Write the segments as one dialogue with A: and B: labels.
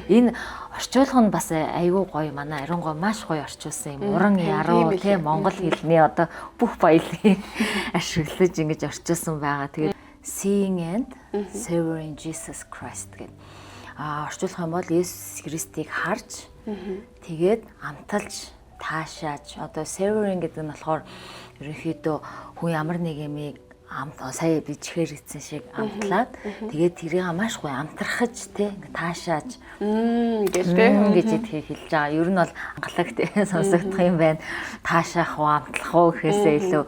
A: Энэ орчуулга нь бас айгүй гоё, манай Ариун гоо маш гоё орчуулсан юм. Уран яруу тий монгол хэлний одоо бүх баялагийг ашиглаж ингэж орчуулсан байгаа. Тэгээд Seeing and Savoring Jesus Christ гэдэг. Орчуулах юм бол Есүс Христийг харж тэгээд амталж таашааж одоо savoring гэдэг нь болохоор ерөнхийдөө хүн ямар нэг юмыг сая би чихээр идсэн шиг амтлаад тэгээд тэрийг маш гоё амтрахаж тий таашааж гэж хэлж байгаа. Ер нь бол ангалагт сонсогдох юм байна. Таашаах уу амтлах уу гэхээсээ илүү.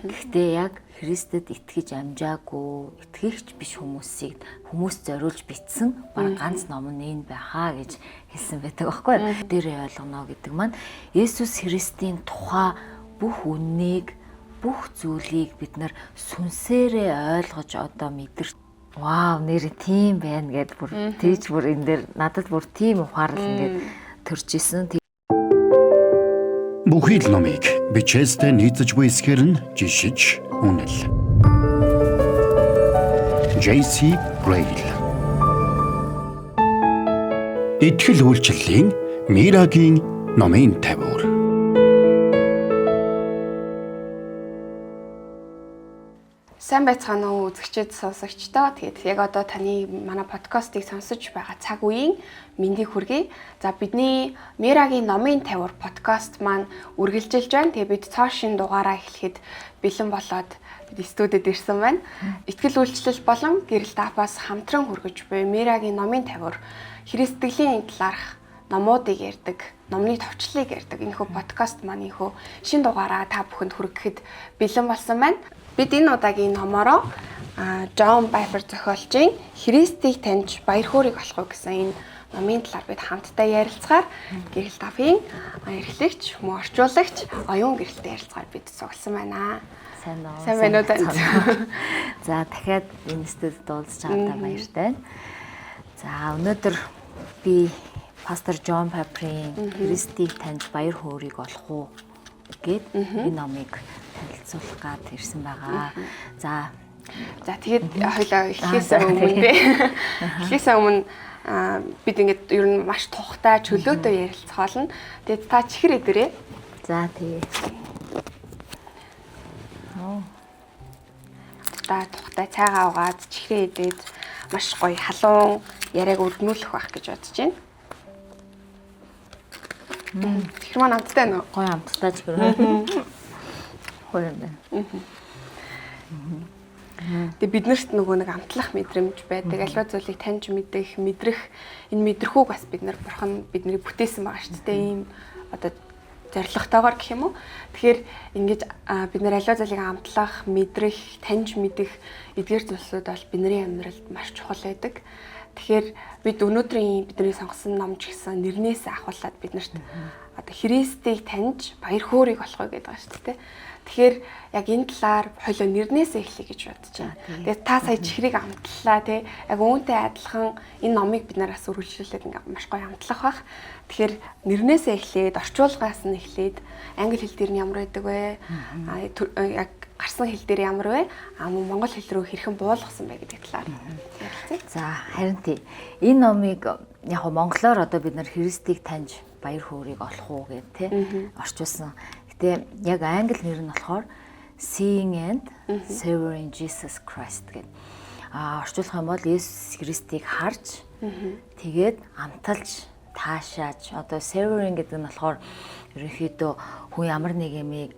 A: Гэхдээ яг Христэд итгэж амжаагүй, итгэгч биш хүмүүсийг хүмүүс зориулж бичсэн баг ганц ном нь энэ байхаа гэж хэлсэн байдаг байхгүй. Дээрээ ойлгоно гэдэг маань Есүс Христийн тухай бүх үннийг, бүх зүйлийг бид нар сүнсээрээ ойлгож одоо мэдэрч вау нэр тийм байна гэд бүр тэгж бүр энэ дээр надад бүр тийм ухаарл ингээд төрж исэн.
B: Бүхий л номыг бичээстэй нийцэж буй эсгээр нь жишиж үнэл. J.C. Ryle. Итгэл үйлчлэлийн Мирагийн номын тавиур.
C: Сайн байцгаана уу үзэгчид сонсогчдоо. Тэгээд яг одоо таны манай подкастыг сонсож байгаа цаг үеийн мэндийг хүргэе. За бидний Мирагийн номын тавиур подкаст маань үргэлжилж байна. Тэгээд бид цоо шин дугаараа эхлэхэд бэлэн болоод бид студид ирсэн байна. Итгэл үйлчлэл болон гэрэл даапаас хамтран хүргэж буй Мирагийн номын тавиур Христтгэлийн талаарх номуудыг ярьдаг, номны товчлыг ярьдаг энэхүү подкаст маань энэхүү шин дугаараа та бүхэнд хүргэхэд бэлэн болсон байна. Бид энэ удаагийн номороо Джон Пайпер зохиолчийн Христийг таньж баяр хөөргийг олох гэсэн энэ номын талаар бид хамтдаа ярилцгаар гэрэл дафын эрхлэгч, мөн орчуулагч оюун гэрэлтэй ярилцгаар бид цугласан байна. Сайн байна уу?
A: За дахиад энэ студид уулзч байгаадаа баяртай. За өнөөдөр би пастор Джон Пайперийн Христийг таньж баяр хөөргийг олох уу гэд энэ номыг танилцуулах гад ирсэн байгаа. За
C: тэгээд хоёлаа эхлэхээс өмнө бид ингээд ер нь маш тухтай чөлөөтэй ярилцгаална. Тэгээд та чихэр идэрээ.
A: За тэгээ.
C: Тухтай цайгаа угаад чихрээ идээд маш гоё халуун яриаг өргнүүлэх байх гэж бодож байна. Чихэр маань амттай нөө.
A: Гоё амттай чихэр. Гоё юм байна.
C: Тэгээ биднэрт нөгөө нэг амтлах мэдрэмж байдаг. Аливаа зүйлийг таньж мэдэх, мэдрэх энэ мэдрхүүг бас бид нар бурхан биднийг бүтээсэн байгаа шүү дээ. Ийм одоо зорилготойгоор гэх юм уу. Тэгэхээр ингэж бид нар аливаа зүйлийг амтлах, мэдрэх, таньж мэдэх эдгээр зүйлсүүд бол бидний амьдралд маш чухал байдаг. Тэгэхээр бид өнөөдрийн бидний сонгосон ном ч гэсэн нэрнээс ахуулаад биднэрт одоо Христийг таньж баяр хөөргийг олохоо гэдэг байгаа шүү дээ. Тэгэхээр яг энэ талаар хоёлоо нэрнээсээ эхлэе гэж бодож байна. Тэгээд та сая чихрийг амтлаа тий. Яг үүнтэй адилхан энэ номыг бид нараас үргэлжлүүлээд ингээ маш гоё амтлах бах. Тэгэхээр нэрнээсээ эхлээд орчуулгаас нь эхлээд англи хэл дээр нь ямар байдаг вэ? Яг гарсан хэл дээр ямар вэ? Монгол хэл рүү хэрхэн буулгасан бэ гэдэг талаар ярилцъя.
A: За харин тий. Энэ номыг яг монголоор одоо бид нар Христийг таньж баяр хөөргийг олох уу гэдэг тий орчуулсан. Гэтэ яг англи нэр нь болохоор Seeing and Savoring Jesus Christ гэдэг. Орчуулах юм бол Есүс Христийг харж тэгээд амталж таашааж одоо savoring гэдэг нь болохоор ерөнхийдөө хүн ямар нэг юмыг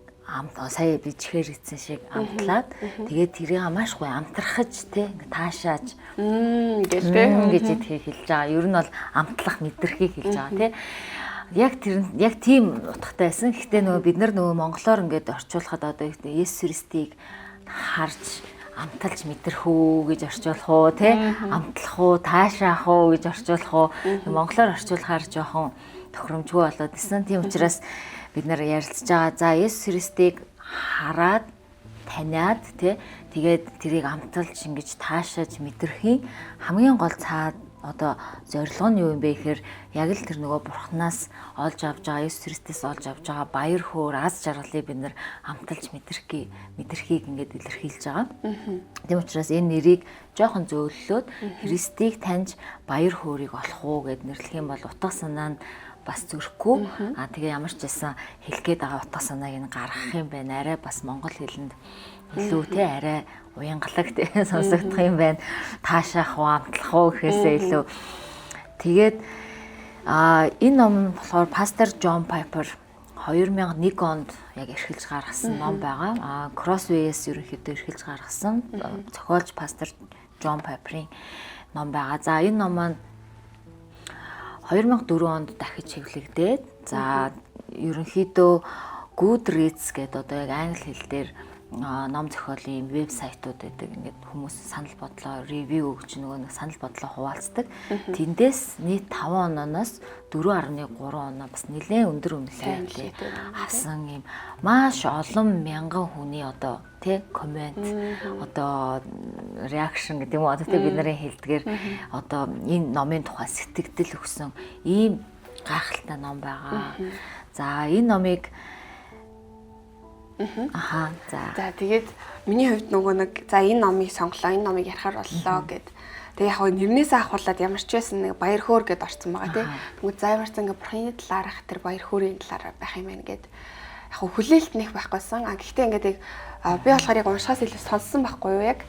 A: сая би чихээр идсэн шиг амтлаад тэгээд тэрийг маш гоё амтрахаж тий таашааж гэж хэлж байгаа. Ер нь бол амтлах мэдрэхийг хэлж байгаа тий. Яг тийм утгатай байсан. Гэхдээ нөгөө бид нар нөгөө монголоор ингээд орчуулахад одоо Есүс Христийг харж амталж мэдэрх үү гэж орчуулах уу тий амтлах уу таашаах уу гэж орчуулах уу монголоор орчуулахаар жоохон тохиромжгүй болоод ирсэн. Тийм учраас бид нар ярилцж байгаа. За Есүс Христийг хараад таниад тий тэгээд тэрийг амталж ингэж таашааж мэдрэхийн хамгийн гол одоо зорилго нь юу юм бэ гэхээр яг л тэр нөгөө бурхнаас олж авж байгаа Есүс Христос олж авж байгаа баяр хөөр аз жаргалыг бид нэр амталж мэдрэхийг ингээд илэрхийлж байгаа. Тийм учраас энэ нэрийг жоохон зөөллөөд Христийг таньж баяр хөөргийг олох уу гэд нэрлэх юм бол утга санаа нь бас зөрөхгүй. Тэгээ ямар ч байсан хэлэх гээд байгаа утга санааг нь гаргах юм байна. Арай бас монгол хэлэнд илүү те арай уянгалаг те сонсогдох юм байна. Таашаах уу, амтлах уу гэхээсээ илүү. Тэгээд энэ ном болохоор пастор Джон Пайпер 2001 онд яг эрхэлж гаргасан ном байгаа. Crossway-с ерөнхийдөө эрхэлж гаргасан зохиолч пастор Джон Пайперийн ном байгаа. За энэ ном маань 2004 онд дахиж хэвлэгдээд за ерөнхийдөө Goodreads гэдэг одоо яг англи хэл дээр ном зохиолын вебсайтууд байдаг. Ингээд хүмүүс санал бодлоо ревю өгч нөгөө санал бодлоо хуваалцдаг. Тэндээс нийт 5 онооноос 4.3 оноо бас нэлээд өндөр үнэлгээ авсан юм маш олон мянган хүний одоо тий коммент одоо реакшн гэдэг юм уу одоо тий бидний хэлдгээр одоо энэ номын тухай сэтгэгдэл өгсөн ийм гайхалтай ном байгаа. За энэ номыг За
C: тэгээд миний хувьд нөгөө нэг за энэ номыг сонглоо, энэ номыг ярихаар боллоо гэд. Тэгээ яг нэрнээс авахуулаад ямар ч байсан нэг баяр хөөр гэд орсон байгаа тийм. Тэгвэл займарсан ингээ бурхны талаарх тэр баяр хөөрийн талаар байх юм байна гэд. Яг хүлээлт нэх байхгүйсэн. Гэхдээ ингээд би болохоор яг уншихаас илүү сонссон байхгүй юу яг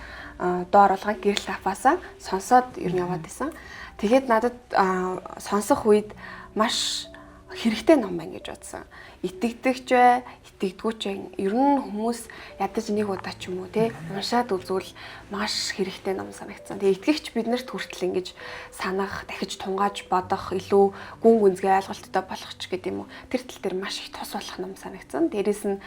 C: доор болгоо гэрэл аваасаа сонсоод ер нь яваад исэн. Тэгээд надад сонсох үед маш хэрэгтэй ном байна гэж бодсон. Итгэдэгч бай, итгэдэггүйч бай. Ер нь хүмүүс ядаж нэг удаа ч юм уу те уншаад үзвэл маш хэрэгтэй ном санагдсан. Тэгээ итгэгч биднэрт хүртэл ингэж санах, дахиж тунгааж бодох, илүү гүн гүнзгий ойлголттой болох ч гэдэг юм уу. Тэр тал дээр маш их тус болох ном санагдсан. Дээрээс нь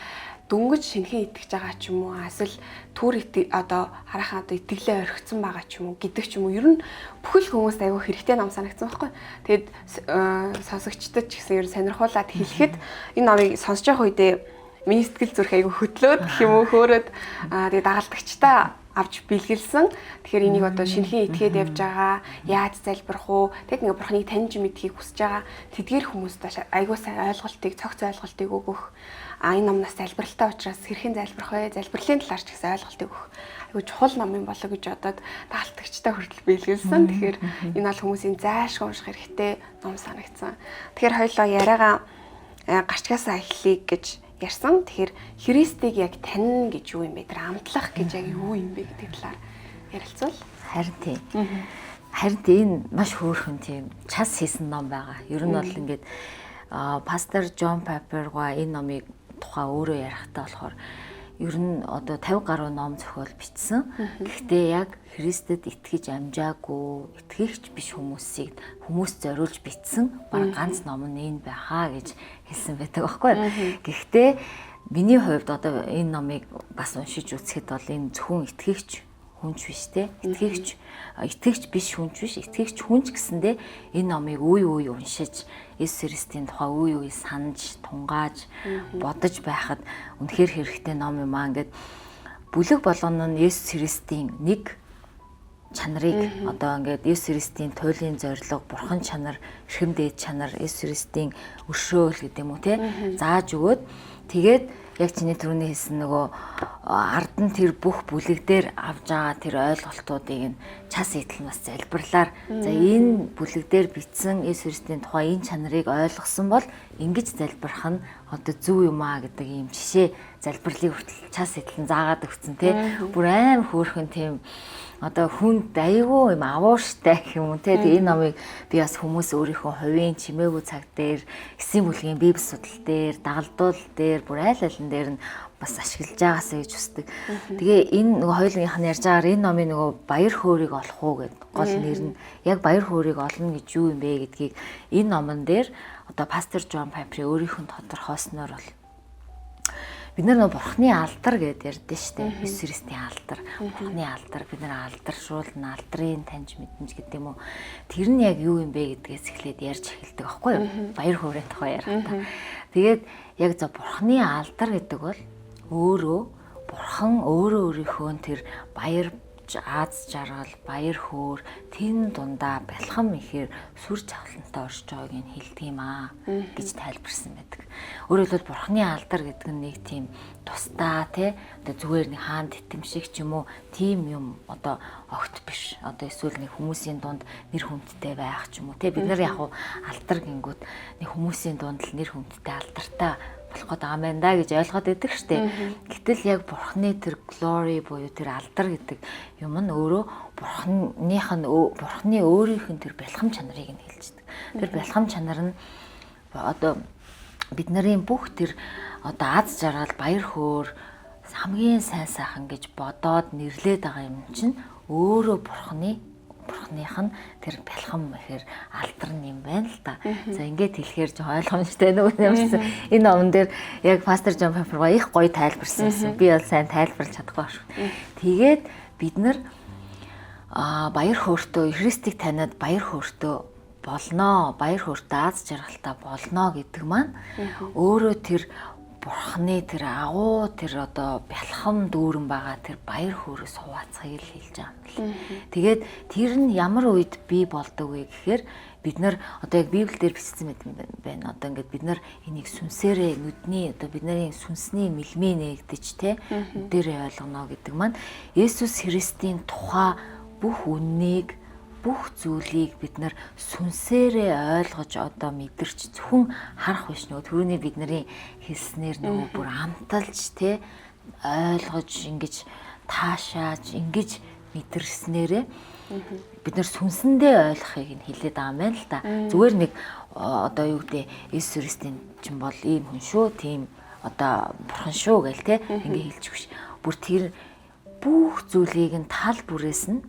C: дөнгөж шинхэн итгэж байгаа ч юм уу эсвэл түр одоо харахаа одоо итгэлээ орхицсан байгаа ч юм уу гэдэг ч юм уу ер нь бүхэл хүмүүст аюу хэрэгтэй ном санагдсан байхгүй. Тэгээд сонсогчдод ч гэсэн ер нь сонирхуулаад хэлэхэд энэ номыг сонсож явах үедээ миний сэтгэл зүрх аюу хөдлөөд гэх юм уу хөөрөөд тэгээд дагалдагчтай авч бэлгэлсэн. Тэгэхээр энийг одоо шинхэн итгээд явж байгаа, яаж залбирах уу? Тэг ингээ бурхныг таньж мэдхийг хүсэж байгаа. Тэдгээр хүмүүст аюу сайн ойлголтыг, цогц ойлголтыг өгөх. Энэ номнаас залбиралтай учраас хэрхэн залбирах вэ? Залбирлын талаар ч гэсэн ойлголтыг өгөх. Аюу чухал ном юм болоо гэж бодоод дагалдагчтай хүртэл бэлгэлсэн. Тэгэхээр энэ бол хүмүүсийн зайлшгүй унших хэрэгтэй ном санагдсан. Тэгэхээр хоёулаа яриагаа гарчгаасаа эхлэе гэж ярьсан. Тэгэхээр Христийг яг таньна гэж юу юм бэ? Тэр амтлах гэж яг юу юм бэ гэдэг талаар ярилцвал.
A: Харин тийм. Харин энэ маш хөөрхөн тийм час хийсэн ном байгаа. Ер нь бол ингээд пастор Джон Пайперга энэ номыг тухай өөрөө ярихтаа болохоор ер нь одоо 50 гаруй ном зохиол бичсэн. Гэхдээ яг Христэд итгэж амжаагүй, итгэгч биш хүмүүсийг хүмүүс зориулж бичсэн баг ганц ном нь энэ байхаа гэж хэлсэн байдаг байхгүй. Гэхдээ миний хувьд одоо энэ номыг бас уншиж үзэхэд бол энэ зөвхөн итгэгч хүнч биш те. Итгэгч биш хүнч биш. Итгэгч хүнч гэсэндээ энэ номыг үе уншиж Есүс Христийн тухай үе санаж, тунгааж, бодож байхад үнэхээр хэрэгтэй ном юм аа. Ингээд бүлэг болгоно нь Есүс Христийн нэг чанарыг одоо ингээд Есүс Христийн туйлын зорилго, бурхан чанар, эрхэм дээд чанар, Есүс Христийн өшөөл гэдэг юм уу те зааж өгөөд тэгээд яг чиний түрүүний хэлсэн нөгөө ард нь тэр бүх бүлэг дээр авж байгаа тэр ойлголтуудыг нь час идэл бас залбирлаар за энэ бүлэг дээр бичсэн Есүс Христийн тухай энэ чанарыг ойлгосон бол ингэж залбирах нь одоо зөв юм аа гэдэг ийм жишээ залбирлыг хүртэл час идэл нь заагаад өгсөн тий бүр аим хөөрхөн тийм одоо хүнд аяйгуу юм авууштай гэх юм уу те энэ номыг би бас хүмүүс өөрийнхөө хувийн чимээгүй цаг дээр эсийн бүлгийн библи судал дээр дагалдуул дээр бүр айл алин дээр нь бас ашиглаж байгаасаа гэж хүсдэг. Тэгээ энэ нөгөө хоёулынх нь ярьж байгаагаар энэ номын нөгөө баяр хөөргийг олох уу гэдэг гол нэр нь яг баяр хөөргийг олно гэж юу юм бэ гэдгийг энэ номон дээр одоо пастор Джон Пайпер өөрийнх нь тодорхойлсноор бол бид нар нөгөө бурхны алдар гэдээ ярьдэн штэ. Есүс Христийн алдар, бурхны алдар, бид нар алдаршуулна, алдрын таньж мэднэ гэдэг юм уу. Тэр нь яг юу юм бэ гэдгээс эхлээд ярьж эхэлдэг аахгүй юу? Баяр хөөрийн тухай ярихдаа. Тэгээд яг за бурхны алдар гэдэг бол өөрөө бурхан өөрөө өөрийнхөө тэр баярж Аз жаргал, баяр хөөр тэн дундаа бэлхам ихээр сүр жавхлантай оршиж байгааг нь хэлдэг юм аа гэж тайлбарсан байдаг. Өөрөөр хэлбэл бурхны алдар гэдэг нь нэг тийм тусдаа тий одоо зүгээр нэг хаан титэмшиг ч юм уу тийм юм одоо огт биш. Одоо эсвэл нэг хүмүүсийн дунд нэр хүндтэй байх ч юм уу тий бид нар яг алдар гингүүд нэг хүмүүсийн дунд л нэр хүндтэй алдартай болох гээд байгаа юм да гэж ойлгоод байдаг штэ. Гэтэл яг бурхны тэр glory буюу тэр алдар гэдэг юм нь өөрөө бурхны өөрийнх нь тэр бэлхам чанарыг нь хэлждэг. Тэр бэлхам чанар нь одоо бид нарын бүх тэр одоо аз жаргал, баяр хөөр хамгийн сайн сайхан гэж бодоод нэрлээд байгаа юм чинь өөрөө бурхных нь тэр бэлхам ихээр алдар нь юм байна л да. За ингээд хэлэхээр жоо ойлгомжтой нөгөө юмсан. Энэ номон дээр яг пастор Джон Пембер их гоё тайлбарсан байсан. Би бол сайн тайлбарлаж чадахгүй шүү. Тэгээд бид нар баяр хөөртөө Христийг таниад баяр хөөртөө болноо. Баяр хөөртөө аз жаргалтай болноо гэдэг маань өөрөө тэр бурхны тэр агуу тэр одоо бэлхам дүүрэн байгаа тэр баяр хөөрөөс хуваацахыг л хэлж байгаа юм л. Тэгээд тэр нь ямар үед бий болдог вэ гэхээр бид нар одоо яг Библиэлд бичсэн байна. Одоо ингээд бид нар энийг сүнсээрээ нүдний одоо бид нарын сүнсний мэлмээ нэгдэж те дээрээ ойлгоно гэдэг маань Есүс Христийн тухай бүх үннийг бүх зүйлийг бид нар сүнсээрээ ойлгож одоо мэдэрч зөвхөн харах биш нөгөө түрүүний бидний хэлснээр нөгөө бүр амталж те ойлгож ингэж таашааж ингэж мэдэрснээрээ бид нар сүнсэндээ ойлгохыг нь хэлээд байгаа юм байна л да. Зүгээр нэг одоо юу гэдэг Есүс Христийн чинь бол ийм хүн шүү, тийм одоо бурхан шүү гэл те ингэ хэлж өгш. Бүр тэр бүх зүйлийг нь тал бүрээс нь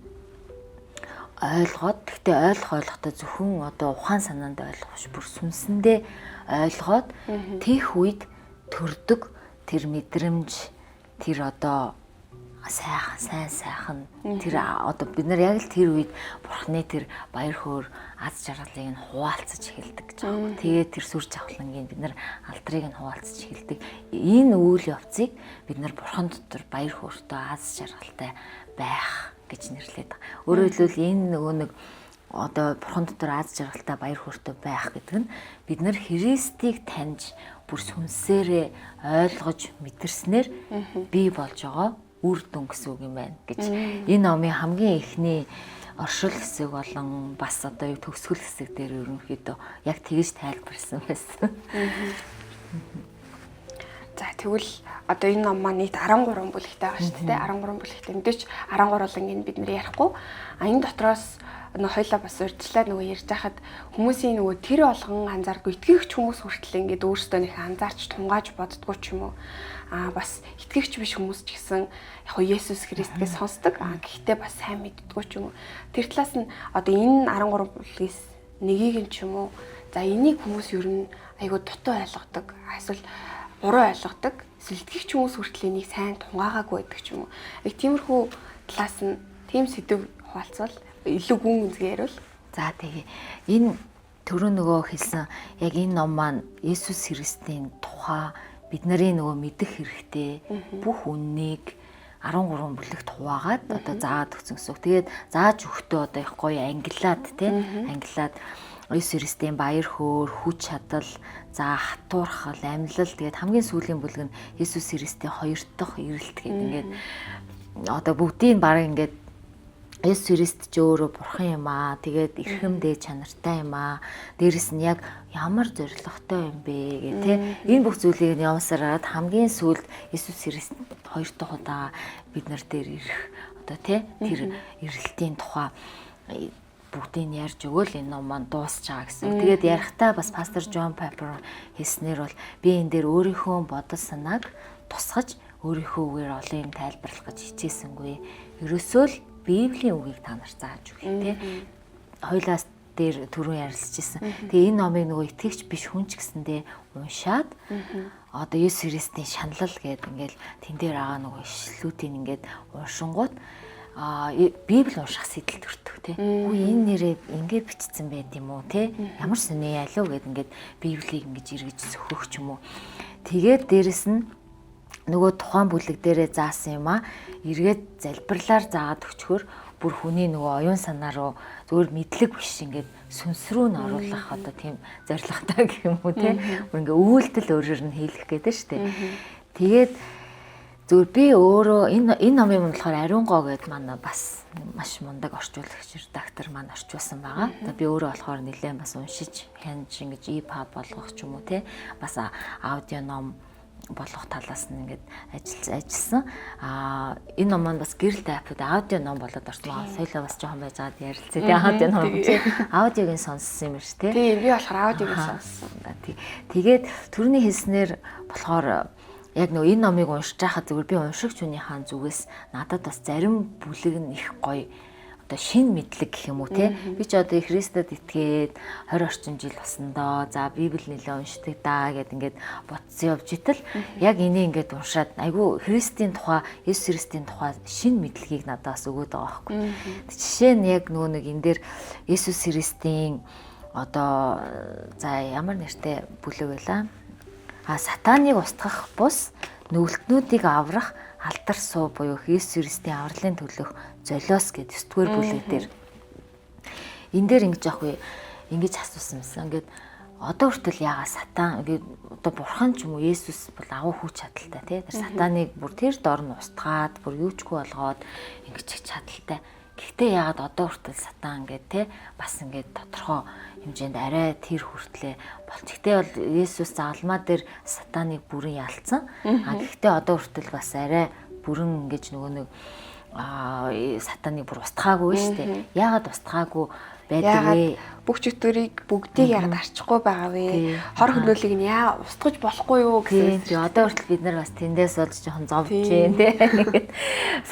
A: ойлгоод гэхдээ ойлгохдоо зөвхөн одоо ухаан санаанд ойлгох бүр сүнсэндээ ойлгоод тех үед төрдөг тэр мэдрэмж тэр одоо сайн сайхан тэр одоо бид нар яг л тэр үед бурхны тэр баяр хөөр аз жаргалыг нь хуваалцаж эхэлдэг гэж байна. Тэгээд тэр сүр жавхлангийн бид нар алдрыг нь хуваалцаж эхэлдэг. Энэ үйл явцыг бид нар бурхан дотор баяр хөөртэй аз жаргалтай байх гэж нэрлэдэг. Өөрөөр хэлбэл энэ нөгөө нэг одоо бурхан дотор аз жаргалтай баяр хөөртэй байх гэдэг нь бид нар Христийг таньж бүр сүнсээрээ ойлгож мэдэрснээр бий болж байгаа үр дүн гэсэн үг юм байна гэж энэ номын хамгийн эхний оршил хэсэг болон бас одоо юу төгсгөл хэсэг дээр ерөнхийдөө яг тэгж тайлбарсан байсан.
C: За тэгвэл одоо энэ ном маань нийт 13 бүлэгтэй байгаа шүү дээ. 13 бүлэгтэй. Мэдээч 13-ыг бид нэр ярихгүй. Энэ дотроос нөгөө хоёлаа бас урьдчилаад нөгөө ярьж байхад хүмүүсийн нөгөө тэр болгон анзааргүй итгэгч хүмүүс хүртэл ингээд өөрсдөө нэг анзаарч тунгааж боддгоо ч юм уу. Бас итгэгч биш хүмүүс ч гэсэн яг нь Есүс Христгээ сонсдог. Гэхдээ бас сайн мэддгөө ч юм уу. Тэр талаас нь одоо энэ 13 бүлгээс нэгийг нь ч юм уу. За энийг хүмүүс ер нь айгуу дутуу ойлгодог. Эсвэл буруу ойлгодог. Итгэгч хүмүүс хүртэл энийг сайн тунгаагаагүй байдаг ч юм уу. Яг тиймэрхүү талаас нь тийм сэдв хуваалцвал илүү гүн үзгээ ярил.
A: За тэгээ энэ түрүү нөгөө хэлсэн яг энэ ном маань Есүс Христийн тухай бид нарын нөгөө мэдэх хэрэгтэй бүх үннийг 13 бүлэгт хуваагаад одоо заагаад өгсөн гэсэн үг. Тэгээд зааж өгөхдөө одоо их гоё ангилаад тий ангилаад Есүс Христийн баяр хөөр, хүч чадал, за хатуурхал, амьлал тэгээд хамгийн сүүлийн бүлэг нь Есүс Христийн хоёр дахь ирэлт гэдэг ингээд одоо бүгдийг баг ингээд Есүс Христ ч өөрөө бурхан юм аа. Тэгээд эрхэм дээд чанартай юм аа. Дээрэс нь яг ямар зоригтой юм бэ гэх тээ. Энэ бүх зүйлийг нь явуулсараад хамгийн сүүлд Есүс Христ хоёр дахь удаа бид нар дээр ирэх одоо тээ тэр ирэлтийн тухай бүгдийг нь ярьж өгөөл энэ ном маань дуусч байгаа гэсэн. Тэгээд ярихдаа бас пастор Джон Пембер хэлснээр бол би энэ дээр өөрийнхөө бодол санааг тусгаж өөрийнхөө үгээр олон юм тайлбарлах гэж хичээсэнгүй. Ерөөсөө л Библийн үгийг та нарт зааж өгье тий. Хоёлаас дээр түрүүн ярилцчихсан. Тэгээ энэ номыг нөгөө итгэгч биш хүн ч гэсэндээ уншаад одоо Есүс Христийн шаналл гэдэг ингээл тэн дээр байгаа нөгөө ишлүүдийг ингээд уншингууд Библи унших сэтэл төрдөг тий. Үгүй энэ нэрээ ингээд бичсэн байт юм уу тий. Ямар сони ялуу гэд ингээд Библийг ингэж эргэж сөхөх ч юм уу. Тэгээд дээрэс нь нөгөө тухайн бүлэг дээрээ заасан юм а эргээд залбирлаар заагаад өчгөр бүр хүний нөгөө оюун санаа руу зөвхөн мэдлэг биш ингээд сүнс рүү н оруулах одоо тийм зорилготой гэх юм уу те бүр ингээ үйлдэл өөрөөр нь хийлгэх гэдэг шүү дээ. Тэгээд зөвхөн би өөрөө энэ номын болохоор Ариун гоо гэдэг манай бас маш мундаг орчуулагч редактор маань орчуулсан байгаа. Одоо би өөрөө болохоор нэлээд бас уншиж хянж ингэж e-pub болгох ч юм уу те бас аудио ном болгох талаас нь ингээд ажилласан. Энэ ном маань бас гэрэл тайпад аудио ном болоод орсон. Соёлоо бас жоохон байж байгаад ярилцээ. Тэгээ аудио ном аудиог нь сонссон юм шүү дээ.
C: Тийм би болохоор аудиог нь сонссон.
A: Тэгээд түрүүний хэлснээр болохоор яг нөгөө энэ номыг уншиж байхад зүгээр би уншигч хүнийхээ зүгээс надад бас зарим бүлэг нь их гоё одоо шин мэдлэг гэх юм уу те би ч одоо Христэд итгээд 20 орчим жил болсондоо за Библи нэлээ уншдаг даа гэд ингээд бодсон явж итэл яг энийг ингээд уншаад айгүй Христийн тухай Есүс Христийн тухай шин мэдлэгийг надаас өгөөд байгаа байхгүй. Жишээ нь яг нөгөө нэг энэ дээр Есүс Христийн одоо за ямар нэртэй бүлэг байлаа. Сатаныг устгах бус нүгэлтнүүдийг аврах алдар суу буюу Есүс Христийн авралын төлөх золиос гэдэг 9-р бүлэг дээр энэ дээр ингэж яахгүй ингэж асуусан юмсан. Ингээд одоо хүртэл яага сатан ингээд одоо бурхан ч юм уу Есүс бол агуу хүч чадалтай тий. Тэр сатаныг бүр тэр дор нь устгаад бүр юучгүй болгоод ингэж чадалтай. Гэхдээ яагаад одоо хүртэл сатан ингээд тий бас ингээд тодорхой хэмжээнд арай тэр хүртлээ болч. Гэхдээ бол Есүс загалмаа дээр сатаныг бүрэн ялцсан. Гэхдээ одоо хүртэл бас арай бүрэн ингэж нөгөө нэг сатаныг бүр устгаагүй шүү дээ. Яагаад устгаагүй байдаг вэ?
C: Бүх чөтгөрийг бүгдийг яагаад арчихгүй байгаа вэ? Хор хөнөөлийг нь яа устгаж болохгүй юу гэсэн.
A: Тийм одоо хүртэл бид нар бас тэндээс болж жоохон зовж जैन тий. Ингээд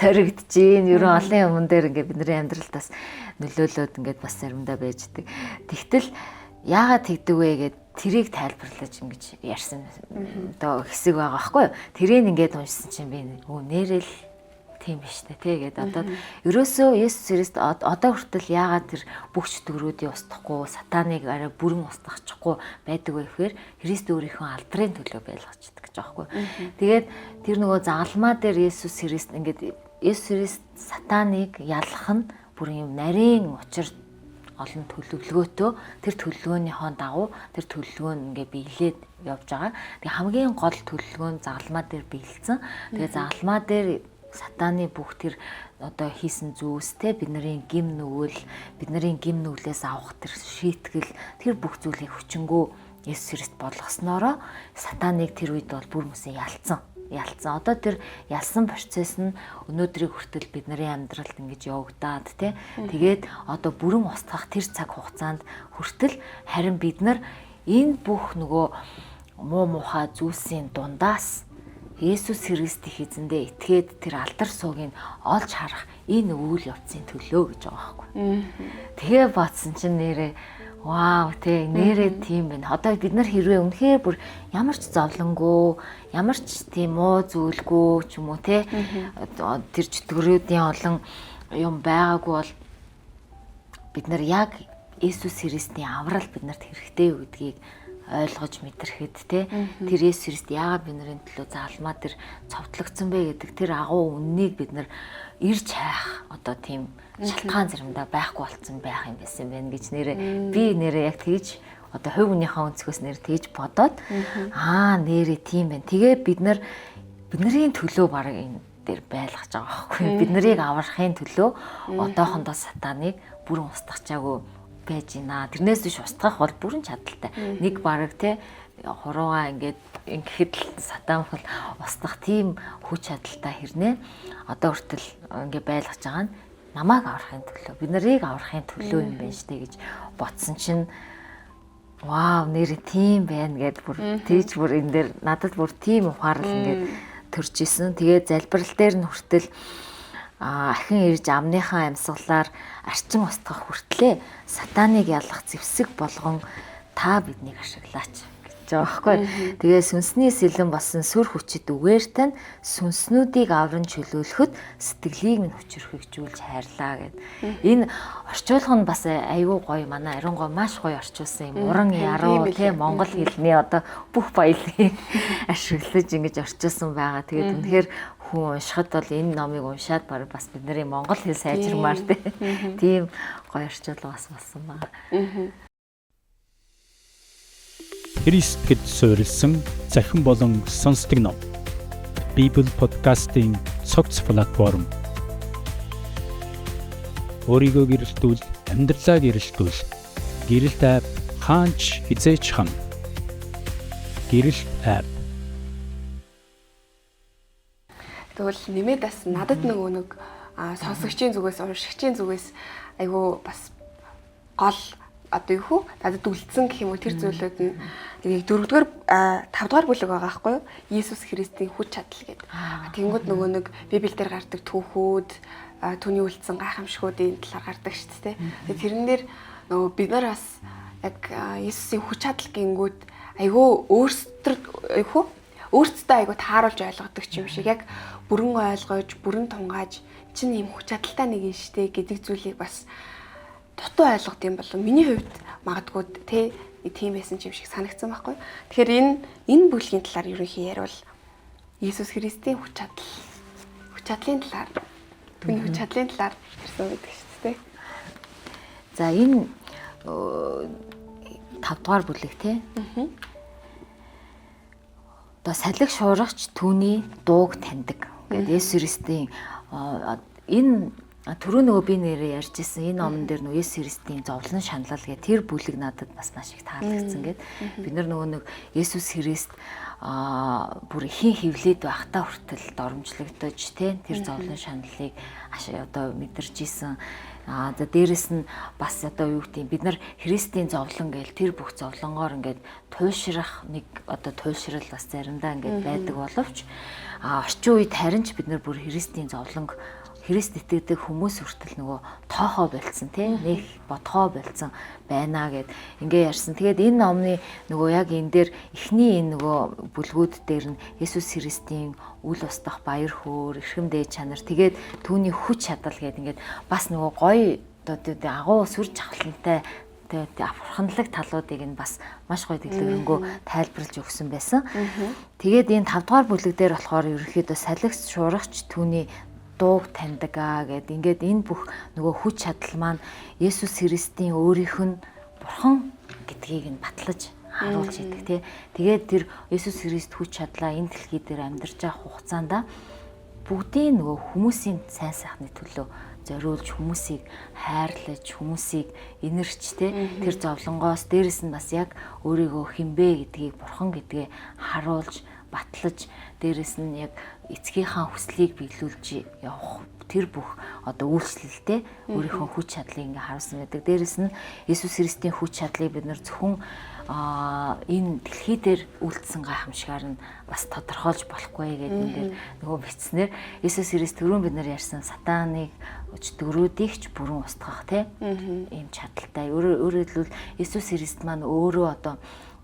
A: соригдож जैन. Ерөн олон юмн дээр ингээд бидний амьдралд бас нөлөөлөд ингээд бас заримдаа байждаг. Тэгтэл яагаад тэгдэг вэ гэд тэрийг тайлбарлаж ингэж ярьсан одоо хэсэг байгаа байхгүй юу? Тэрийг ингээд уншсан чинь би нэрэл тийм биш үү тэгээд одоо ерөөсөө Есүс Христ одоо хүртэл яагаад тэр бүх чөтгөрүүдийг устгахгүй сатаныг арай бүрэн устгахгүй байдаг вэ гэхээр Христ өөрийнхөө алдрын төлөө байлгачдаг гэж байгаа байхгүй. Тэгээд тэр нөгөө загалмаа дээр Есүс Христ ингээд Есүс Христ сатаныг ялах нь бүр юм нарийн учир олон төлөвлөгөөтэй тэр төлөвлөгөөнийхөө дагуу тэр төлөвлөгөө нь ингээ биелээд явж байгаа. Тэгээ хамгийн гол төлөвлөгөө нь загалмаа дээр биелсэн. Тэгээ загалмаа дээр сатаны бүх тэр одоо хийсэн зүйлстэй бидний гим нүглээс авах тэр шийтгэл тэр бүх зүйлийг хүчингөө Есүс Христ болгоснороо сатаныг тэр үед бол бүр мөсөн ялцсан. Одоо тэр ялсан процесс нь өнөөдрийг хүртэл бидний амьдралд ингэж явагдаад тий. Тэгээд одоо бүрэн устгах тэр цаг хугацаанд хүртэл харин бид нар энэ бүх нөгөө муу мухай зүйлсийн дундаас Есүс Христийн эзэндээ итгээд тэр алдар суугийг олж харах энэ үйл явцын төлөө гэж байгаа байхгүй. Тэгээ бодсон чинь нэрээ вау тий нэрээ тийм байна. Одоо бид нар хэрвээ үнэхээр бүр ямар ч зовлонгүй, ямар ч тийм муу зүйлгүй ч юм уу тий тэр чөтгөрүүдийн олон юм байгаагүй бол бид нар яг Есүс Христийн аврал биднэрт хэрэгтэй юу гэдгийг ойлгож мэдрэхэд те тэр Есүс Христ яагаад бидний төлөө заалмаа тэр цовдлогдсон бэ гэдэг тэр агуу үннийг бид нар ирж хайх одоо тийм шалтгаан заримдаа байхгүй болцсон байх юм байсан байна гэж би нэрээ яг тэгж одоо хувь хүнийхээ өнцгөөс нэр тэгж бодоод нэрээ тийм байна. Тэгээ бид нар бидний төлөө баг энэ дээр байлгаж байгаа байхгүй. Бид нарыг аврахын төлөө одоохондоо сатаныг бүрэн устгачаагүй байж байна. Тэрнээс биш устгах бол бүрэн чадaltaй. Нэг бараг те хуруугаа ингээд сатан бол устгах тийм хүч чадaltaй хэрнээ одоо хүртэл ингээд байлгаж байгаа нь намайг аврахын төлөө, бид нарыг аврахын төлөө юм байна штэ гэж бодсон чинь вау нэр тийм байна гэд бүр тийж бүр энэ дээр надад бүр тийм ухаарал ингээд төрж исэн. Тэгээ залбирал дээр нь хүртэл ахин ирж амныхаа амьсгалаар арчин устгах хүртлээ сатаныг ялах зэвсэг болгон та биднийг ашиглаач гэж байгаа байхгүй. Тэгээ сүнсний сэлэн болсон сүр хүчит үгээр тань сүнснүүдийг авран чөлөөлөхөд сэтгэлийг минь хүчрхэгжүүлж хайрлаа гэд. Энэ орчуулга нь бас айгүй гоё, манай Ариун гоо маш гоё орчуулсан юм. Уран яруу те монгол хэлний одоо бүх баялыг ашиглаж ингэж орчуулсан байгаа. Тэгээд үнэхээр хүн уншихад бол энэ номыг уншаад бас бидний монгол хэл сайжирмаар тийм гоё орчуулга бас болсон байна.
D: Христэд суурилсан захин болон сонсдог ном. Bible podcast-ийн цогц платформ. Өөрийгөө гэрэлтүүл, амьдралаа гэрэлтүүл. Гэрэлт апп хаач хизээч хам. Гэрэлт апп.
C: Тэгвэл нэмээд бас надад нэг сонсогчийн зүгээс, уншигчийн зүгээс айгүй бас гол одоо юу хөө надад үлдсэн гэх юм уу тэр зүйлүүд нь нэг 4-р 5-р бүлэг байгаа байхгүй юу? Иесус Христийн хүч чадал гэдэг. Тэнгүүд нөгөө нэг Библиэл дээр гардаг түүхүүд, түүний үлдсэн гайхамшгуудын талаар гардаг шүү дээ. Тэгээ тэрэн дээр нөгөө бид нар бас яг Иесусийн хүч чадал гингүүд айгүй өөрсдөө айгүй тааруулж ойлгодог юм шиг яг бүрэн ойлгож, бүрэн тунгааж чинь ийм хүч чадалтай нэг юм штэ гэдэг зүйлийг бас дутуу ойлгод юм болов. Миний хувьд магадгүй тийм байсан юм шиг санагдсан байхгүй. Тэгэхээр энэ бүлгийн талаар ерөнхий ярил Иесус Христийн хүч чадлын талаар, түүний хүч чадлын талаар ярьсан байдаг шүү дээ.
A: За энэ 5-р бүлэг те. Одоо салхи шуургач түүний дууг таньдаг. Ингээд Иесус Христийн энэ түрүү нөгөө би нэрээ ярьж исэн энэ номон дээр нөгөө Иесус Христийн зовлон шаналл гэх тэр бүлэг надад бас маш их таалагдсан гэд. Бид нар нөгөө нэг Иесус Христ бүр ихэн хөвлөд байхдаа хүртэл доромжлогдож тэ тэр зовлон шаналлыг одоо мэдэрч исэн. За дээрэс нь бас одоо юу гэдэг бид нар Христийн зовлон гээл тэр бүх зовлонгоор ингээд туйлшрах нэг одоо туйлшрал бас заримдаа ингээд байдаг боловч орчин үед харин ч бид нар бүр Христийн зовлонг Христ итгэдэг хүмүүс хүртэл нөгөө тоохоо болцсон тийм нэг бодхоо болцсон байна гэд ингээ ярьсан. Тэгээд энэ номны нөгөө яг энэ дээр эхний энэ нөгөө бүлгүүд дээр нь Иесус Христийн үл устдах баяр хөөр, эрхэм дээд чанар тэгээд түүний хүч чадал гэд ингээд бас нөгөө гоё агуу сүр жахалтай тэгээд авраханлаг талуудыг нь бас маш гоё дэлгэрэнгүй тайлбарлаж өгсөн байсан. Тэгээд энэ 5-р бүлэг дээр болохоор ерөнхийдөө салхи шуургач түүний дууг таньдаг гэд ингээд энэ бүх нөгөө хүч чадал маань Иесус Христийн өөрийнх нь бурхан гэдгийг нь батлаж харуулж идэг тий. Тэгээд тэр Иесус Христ хүч чадлаа энэ дэлхий дээр амьдарч байгаа хугацаанд бүгдийн нөгөө хүмүүсийн сайн сайхны төлөө зориулж хүмүүсийг хайрлаж хүмүүсийг инэрч тий тэр зовлонгоос дээрэс нь бас яг өөрийгөө хинбэ гэдгийг бурхан гэдгээ харуулж батлаж дээрэс нь яг эцгийнхаа хүслийг биелүүлж явах тэр бүх одоо үйлчлэлтэй өөрийнхөө хүч чадлыг ингээ харуулсан байдаг. Дээрэс нь Иесус Христийн хүч чадлыг бид нар зөвхөн энэ дэлхий дээр үлдсэн гайхамшигаар нь бас тодорхойлж болохгүй гэдэг энэ дээр нөгөө бичснээр Иесус Христ түрүүн бид нар ярьсан сатаныг дөрүүдийг ч бүрэн устгах ийм чадалтай. Өөрөөр хэлбэл Иесус Христ маань өөрөө одоо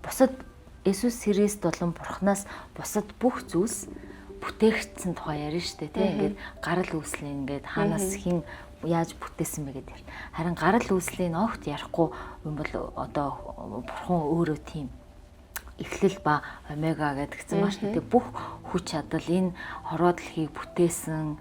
A: бусад Иесус Христ болон Бурханаас бусад бүх зүйлс бүтээгдсэн тухай ярина шүү дээ тийм ингээд гарал үүслийн ингээд хаанаас хэн яаж бүтээсэн бэ гэдэг. Харин гарал үүслийн огт ярихгүй юм бол одоо Бурхан өөрөө тийм эхлэл ба омега гэдгсэн маш тийм бүх хүч чадал энэ хороо дэлхийг бүтээсэн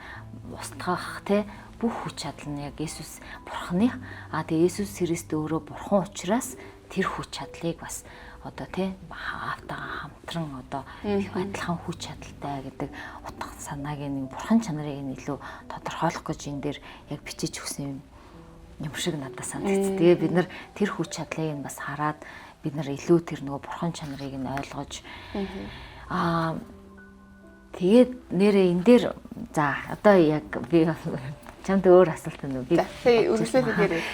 A: устгах тийм бүх хүч чадал нь яг Иесус Бурханых. Тэгээ Иесус Христ өөрөө Бурхан учраас тэр хүч чадлыг бас одоо тий автагаа хамтран одоо их адилхан хүч чадалтай гэдэг утга санааг нэг бурхан чанарыг нь илүү тодорхойлох гэж энэ дээр яг бичиж өгсөн юм шиг надад санагдсан. Тэгээ бид нар тэр хүч чадлыг нь бас хараад бид нар илүү тэр нөгөө бурхан чанарыг нь ойлгож тэгээд нэрээ энэ дээр за одоо яг би чамд өөр асуулт байна уу? Би
C: үргэлжлүүлээд ирээ.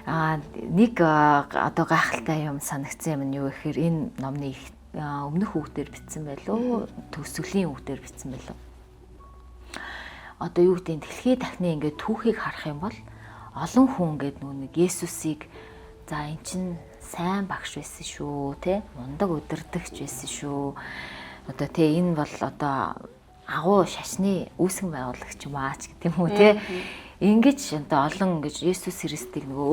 A: Нэг одоо гайхалтай юм санагдсан юм нь юу гэхээр энэ номны өмнөх хүүхдээр бичсэн байлоо, төгсгөлийн хүүхдээр бичсэн байлоо. Одоо юу гэдэг дэлхий дахны ингээд түүхийг харах юм бол олон хүн ингээд нэг Есүсийг за эн чин сайн багш байсан шүү, те мундаг удирдагч байсан шүү. Одоо те энэ бол одоо агуу шашны үүсгэн байгуулагч юм аа ч гэдэг юм уу те. Ингэж одоо олон ингэж Есүс Христийг нөгөө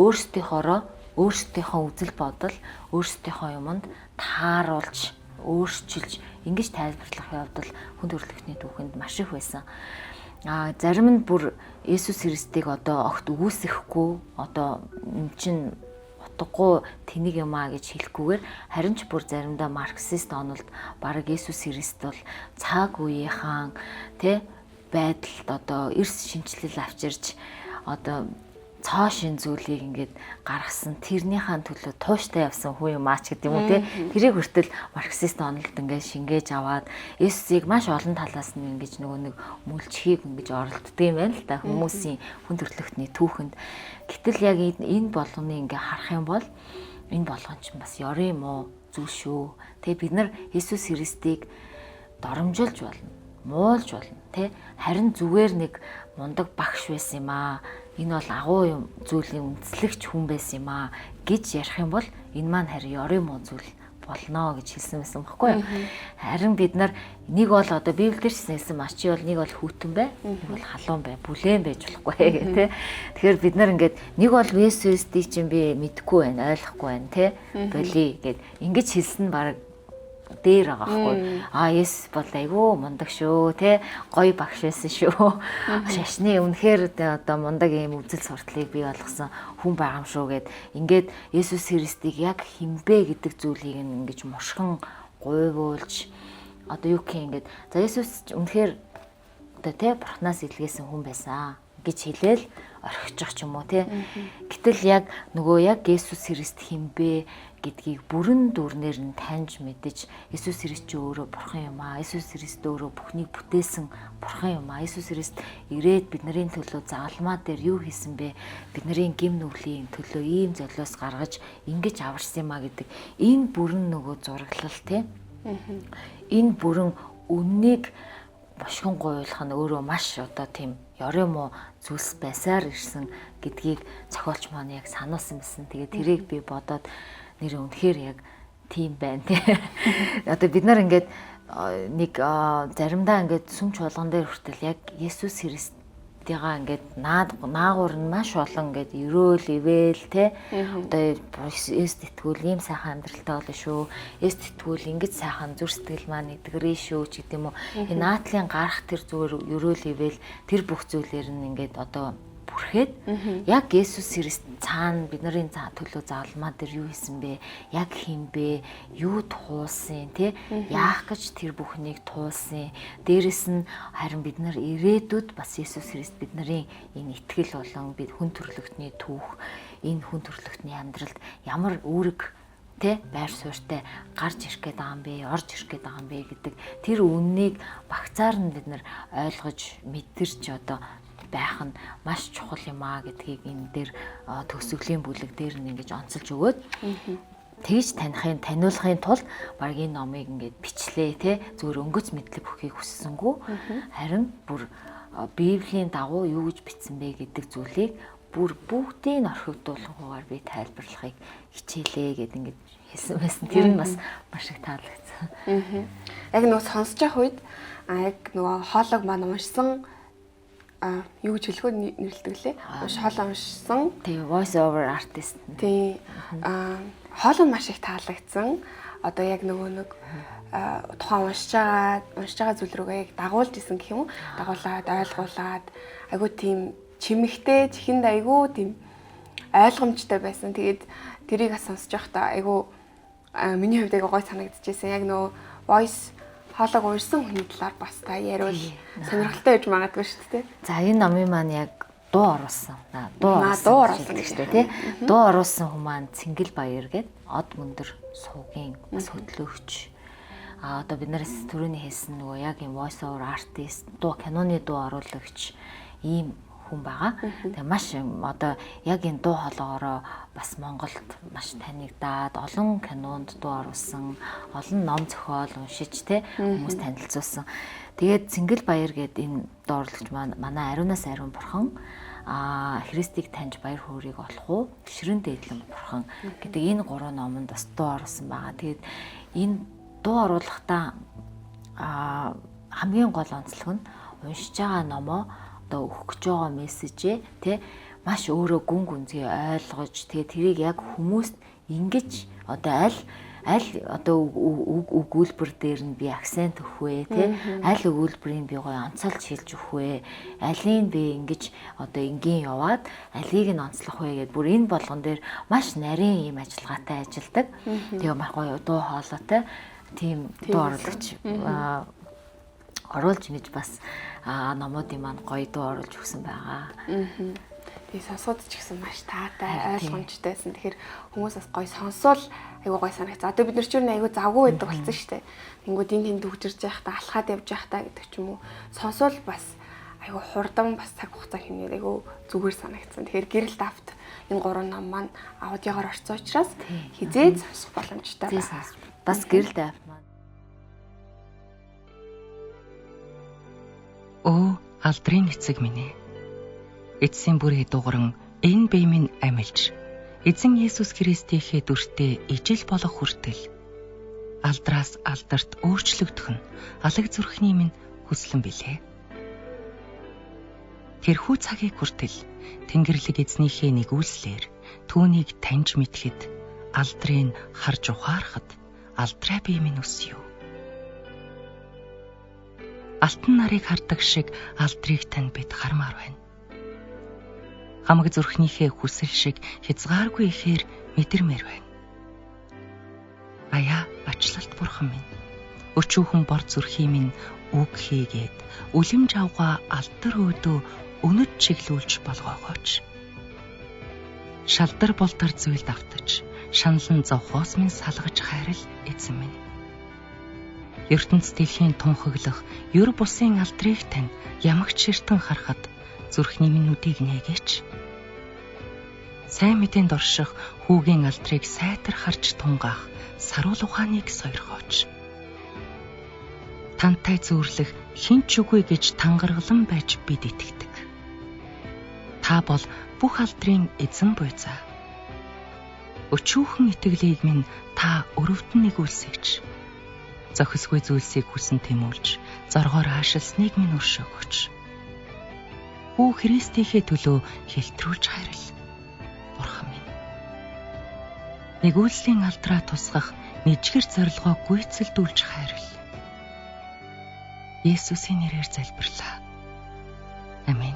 A: өөрсдийнхөө үзэл бодол, өөрсдийнхөө юмд тааруулж, өөрчилж ингэж тайлбарлах явдал хүн төрөлхтний түүхэнд маш их байсан. Зарим нь бүр Есүс Христийг одоо огт үгүйсэхгүй одоо эн чин утгагүй тэнийг юм аа гэж хэлэхгүйгээр харин ч бүр заримдаа марксист онолд бараг Есүс Христ бол цаг үеийнхэн тэ байдалд одоо эрс шинжилэл авчирч одоо цоо шин зүйлийг ингээд гаргасан тэрнийхэн төлөө тууштай явсан хүн юм аач гэдэг юм уу те. Тэрийг хүртэл марксист онолд ингээд шингээж аваад Есүсийг маш олон талаас нь ингэж нөгөө нэг мүлжихийг ингэж оролддог юм байна л да хүмүүсийн хүн төрөлхтний түүхэнд. Гэтэл яг энэ болгоны ингээ харах юм бол энэ болгон ч бас ёрын юм уу зүйл шүү. Тэгээ бид нар Есүс Христийг доромжилж болно, муулж болно те. Харин зүгээр нэг мундаг багш байсан юм аа. Энэ бол агуу юм зүйлийн үндэслэгч хүн байсан юм аа гэж ярих юм бол энэ маань харин ёрын муу зүйл болно гэж хэлсэн байсан байхгүй юу? Харин бид нар нэг бол одоо Библиэлд ч хэлсэн маш чи бол нэг бол хүүтэн бай, нэг бол халуун бай, бүлээн байж болохгүй гэх тэ. Тэгэхээр бид нар ингээд нэг бол Есүс Христийг чинь би мэдэхгүй байна, ойлгохгүй байна тэ. Боли гэд ингэж хэлсэн баг дээр байгаа байхгүй. Есүс бол айгүй мундаг шүү те. Гоё багш байсан шүү. Шашны үнэхээр одоо мундаг юм үзэл сурталыг бий болгосон хүн байгаа юм шүү гэд ингээд Есүс Христийг яг хинбэ гэдэг зүйлийг ингэж мушгин гуйвуулж одоо юу гэх юм ингээд за Есүс үнэхээр одоо те бурхнаас илгээсэн хүн байсан гэж хэлээл орхичих ч юм уу те. Гэтэл яг нөгөө яг Есүс Христ хинбэ гэдгийг бүрэн дүрнээр нь таньж мэдэж Есүс Христ ч өөрөө бурхан юм аа. Есүс Христ өөрөө бүхнийг бүтээсэн бурхан юм аа. Есүс Христ ирээд бидний төлөө загалмаа дээр юу хийсэн бэ? Бидний гим нүглийн төлөө ийм золиос гаргаж ингэж аварсан юм аа гэдэг энэ бүрэн нөгөө зураглал те. Энэ бүрэн үннийг бошгон гуйлах нь өөрөө маш одоо тийм ёрын муу зүйлс байсаар ирсэн гэдгийг зохиолч маань яг сануулсан байсан. Тэгээд тэрийг би бодоод нэр үнэхээр яг тийм байна тий. Одоо бид нар ингээд нэг заримдаа ингээд сүм чуулган дээр хүртэл яг Есүс Христийгаа ингээд наагур нь маш олон ингээд өрөөл ивэл тий. Одоо эс тэтгүүл ийм сайхан амьдралтай болно шүү. Эс тэтгүүл ингэж сайхан зүр сэтгэл маань эдгэрээ шүү ч гэдэг юм уу. Энэ наадлын гарах тэр зүгээр өрөөл ивэл тэр бүх зүйлээр нь ингээд одоо бүрхэд яг Есүс Христ цаана бидний төлөө заалмаа дээр юу хийсэн бэ? Яг хин бэ? Юу туулсан тий? Яах гэж тэр бүхнийг туулсан? Дээрэс нь харин бид нар ирээдүйд бас Есүс Христ бидний энэ итгэл болон бид хүн төрлөختний түүх, энэ хүн төрлөختний амьдралд ямар үүрэг тэ байр суурьтай гарч ирэх гээд байгаа юм бэ, орж ирэх гээд байгаа юм бэ гэдэг тэр үннийг багцаар нь бид нар ойлгож мэдэрч одоо байх нь маш чухал юм аа гэдгийг энэ дээр төгсгөлийн бүлэг дээр нь ингэж онцолж өгөөд тэгж таниулахын тулд баг энэ номыг ингэж бичлээ те зүгээр өнгөц мэдлэг өгөхийг хүссэнгүү харин бүр Библийн дагуу юу гэж бичсэн бэ гэдэг зүйлийг бүр бүгдийг орхигдуулахгүйгээр би тайлбарлахыг хичээлээ гэд ингэж хэлсэн байсан. Тэр нь бас маш их таалагдсан.
C: Яг нөгөө сонсож явах үед яг нөгөө хоолойг маань уншсан юу гэж хэлэхөө нэрлэдэг лээ. Хоолой уншсан.
A: Тэгээ voice over artist.
C: Тий. Хоолой маш их таалагдсан. Одоо яг нөгөө нэг тухайн уншиж байгаа зүйл рүүгээ яг дагуулж исэн гэх юм уу? Дагуулад, ойлгуулад айгуу тийм чимэгтэй, чихэнд айгуу тийм ойлгомжтой байсан. Тэгээд тэрийг сонсож явахдаа айгуу миний хувьд айгуу гоё санагдчихсэн. Яг нөгөө voice хоолойг уншсан хүний талаар бас та яриул сонирхолтой байж магадгүй шүү дээ.
A: За энэ номын маань яг дуу оруулсан. Дуу оруулсан шүү дээ тий. Дуу оруулсан хүмүүс маань Цэнгэл Баяр гээд Од Мөндөр суугийн бас хөтлөгч. Одоо биднээс түрүүний хэлсэн нөгөө яг юм voice over artist, дуу киноны дуу оруулагч ийм хүн байгаа. Тэгээ маш одоо яг энэ дуу хоолоогоороо бас Монголд маш танигдаад олон кинонд дуу оруулсан, олон ном зохиол уншиж те хүмүүс танилцуулсан. Тэгээд Цэнгэл Баяр гээд энэ дуу оруулагч маань манай Ариунаас Ариун бурхан Христийг таньж баяр хөөргийг олох уу? Ширэн дээдлэн бурхан гэдэг энэ 3 номонд бас дуу оруулсан байгаа. Тэгээд энэ дуу оруулахдаа хамгийн гол онцлог нь уншиж байгаа номоо одоо өгөх гэж байгаа мессежээ тий маш өөрөө гүн гүнзгий ойлгож тэгээ тэрийг яг хүмүүст ингэж одоо аль одоо өгүүлбэр дээр нь би акцент өгөх вэ тий аль өгүүлбэрийг би гоё онцолж хэлж өгөх вэ алийг би ингэж одоо энгийн яваад алийг нь онцлох вэ гэдээ бүр энэ болгон дээр маш нарийн юм ажиллагаатай ажилдаг. Тэгээ маш гоё дуу хоолойтой тийм дуу оруулагч оруулж ингэж бас номуудын маань гоё дуу оруулж өгсөн байгаа.
C: Тэгээ сонсоод ч гэсэн маш таатай ойлгомжтойсэн. Тэгэхээр хүмүүс бас гоё сонсвол айгуу гоё санагцаа. Одоо бид нар ч юу айгуу завгүй байдаг болсон шүү дээ. Тэнгүүд энэ тэнд хөгжирж байхдаа алхаад явж байхдаа гэдэг ч юм уу. Сонсвол бас айгуу хурдан бас цаг хугацаа хэмнээр айгуу зүгээр санагдсан. Тэгэхээр гэрэл давт энэ 3 ном маань аудиогоор орсон учраас хизээд сонсох боломжтой байна.
A: Бас гэрэл давт маань
E: Оо алдрын эцэг минь ээ. Эцсийн бүрээ дугаран энэ бие минь амилж эзэн Есүс Христийнхээ дүртээ ижил болох хүртэл алдраас алдарт өөрчлөгдөх нь алаг зүрхний минь хүслэн билээ. Тэрхүү цагийг хүртэл Тэнгэрлэг эзнийхээ нэгүүлслэр түүнийг таньж мэдхэд алдрыг харж ухаарахад алдраа бие минь өсөв. Алтан нарыг хардаг шиг алдрыг тань бид хармаар байна. Хамаг зүрхнийхээ хүсэл шиг хязгааргүй ихээр мэдэрмээр байна. Аяа ачлалт бурхан минь. Өчүүхэн бор зүрхий минь үг хийгээд үлэмж авгаа алдар өөдөө өнөд чиглүүлж болгоогооч. Шалдар болтор зүйл давтаж, шаналн зовхоос минь салгаж хайрал эзэн минь. ертөнц дэлхийн тунхаглах ер бусын алдрыг тань ямагч ширтэн харахад зүрхний минь нүдийг нээгээч. Сайн мэдээнд орших хүүгийн алдрыг сайтар харж тунгаах саруул ухааныг сойрхооч. Тантай зөөрлөх хинч үгүй гэж тангаргалан байж бид итгэдэг. Та бол бүх алдрын эзэн буйзаа. Өчүүхэн итгэлийг минь та өрөвдөн нэгүүлсэгч. Зохисгүй зүйлсийг хүсэн тэмүүлж, зоргоор аашилсныг минь өршөөгөөч. Хүү Христийнхээ төлөө хэлтрүүлж хайрал. Бурхан минь. Нэгүүлслийн алдраа тусгах нэжгэр зорилгоо гүйцэлдүүлж хайрал. Есүсийн нэрээр залбирлаа. Амен.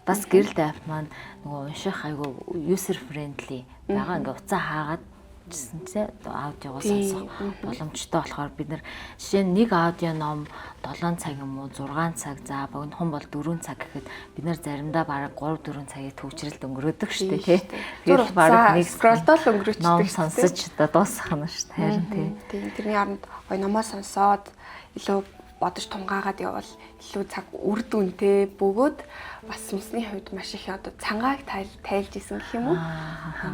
A: Бас гэрэл дайв маань нөгөө унших айгу user friendly байгаа ингээ уцаа хаагаад гэсэн аудиогоо сонсох боломжтой болохоор бид нар жишээ нь нэг аудио ном 7 цаг юм уу 6 цаг за богинохон бол 4 цаг гэхэд бид нар заримдаа бараг 3-4 цагийг төвчрэлд өнгөрөөдөг шүү дээ тий.
C: Тэгэхээр бараг нэг скролдол өнгөрөөчдөг.
A: Ном сонсож дуусгах нь шүү дээ. Харин
C: тий. Тэрний оронд гоё номоо сонсоод илүү бодож тунгаагаад явбал илүү цаг үр дүнтэй бөгөөд бас сүнсний хувьд маш их одоо цангааг тайлж исэн гэх юм уу.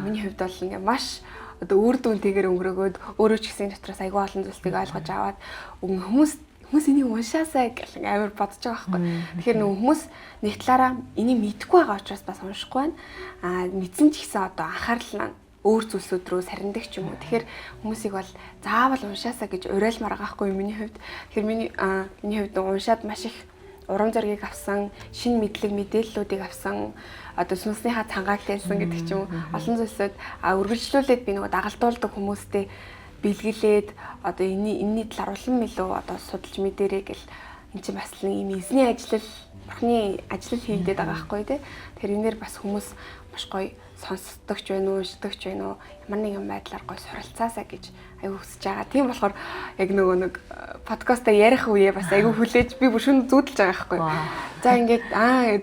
C: Миний хувьд бол ингээ маш одоо үр дүнтэйгээр өнгөрөөгөөд өөрөө ч гэсэн дотроос аягүй олон зүйлсийг ойлгож аваад хүмүүс энийг уншаасаа гэх амар бодож байгаа байхгүй. Тэгэхээр нөгөө хүмүүс нэг талаараа энийг мэдэхгүй байгаа учраас бас уншихгүй байна. Мэдсэн ч гэсэн одоо анхаарал нь өөр зүйлсүүд рүү сарндаг ч юм уу. Тэгэхээр хүмүүсийг бол заавал уншаасаа гэж уриалмаар байгаа хгүй миний хувьд. Тэгэхээр миний хувьд уншаад маш их урам зориг авсан, шинэ мэдлэг мэдээллүүдийг авсан, одоо сүнснийхаа цангааг тайлсан гэдэг ч юм уу. Олон зүйлсүүд үргэлжлүүлээд би нөгөө дагалдуулдаг хүмүүстэй бэлгэлээд одоо энэний талаар улам илүү одоо судалж мэдэрэй гэл энэ чинь бас нэг юм эзний ажил, бурхны ажил хийгдээд байгаа хгүй тий. Тэгэхээр энээр бас хүмүүс маш гоё сонсдогч байна уу, уншдагч байна уу, ямар нэгэн байдлаар гоё суралцаасаа гэж аягүй хүсэж байгаа. Тийм болохоор яг нөгөө нэг подкастаа ярих үе бас аягүй хүлээж би бүр шүн зүүдэлж байгаа байхгүй. За ингээд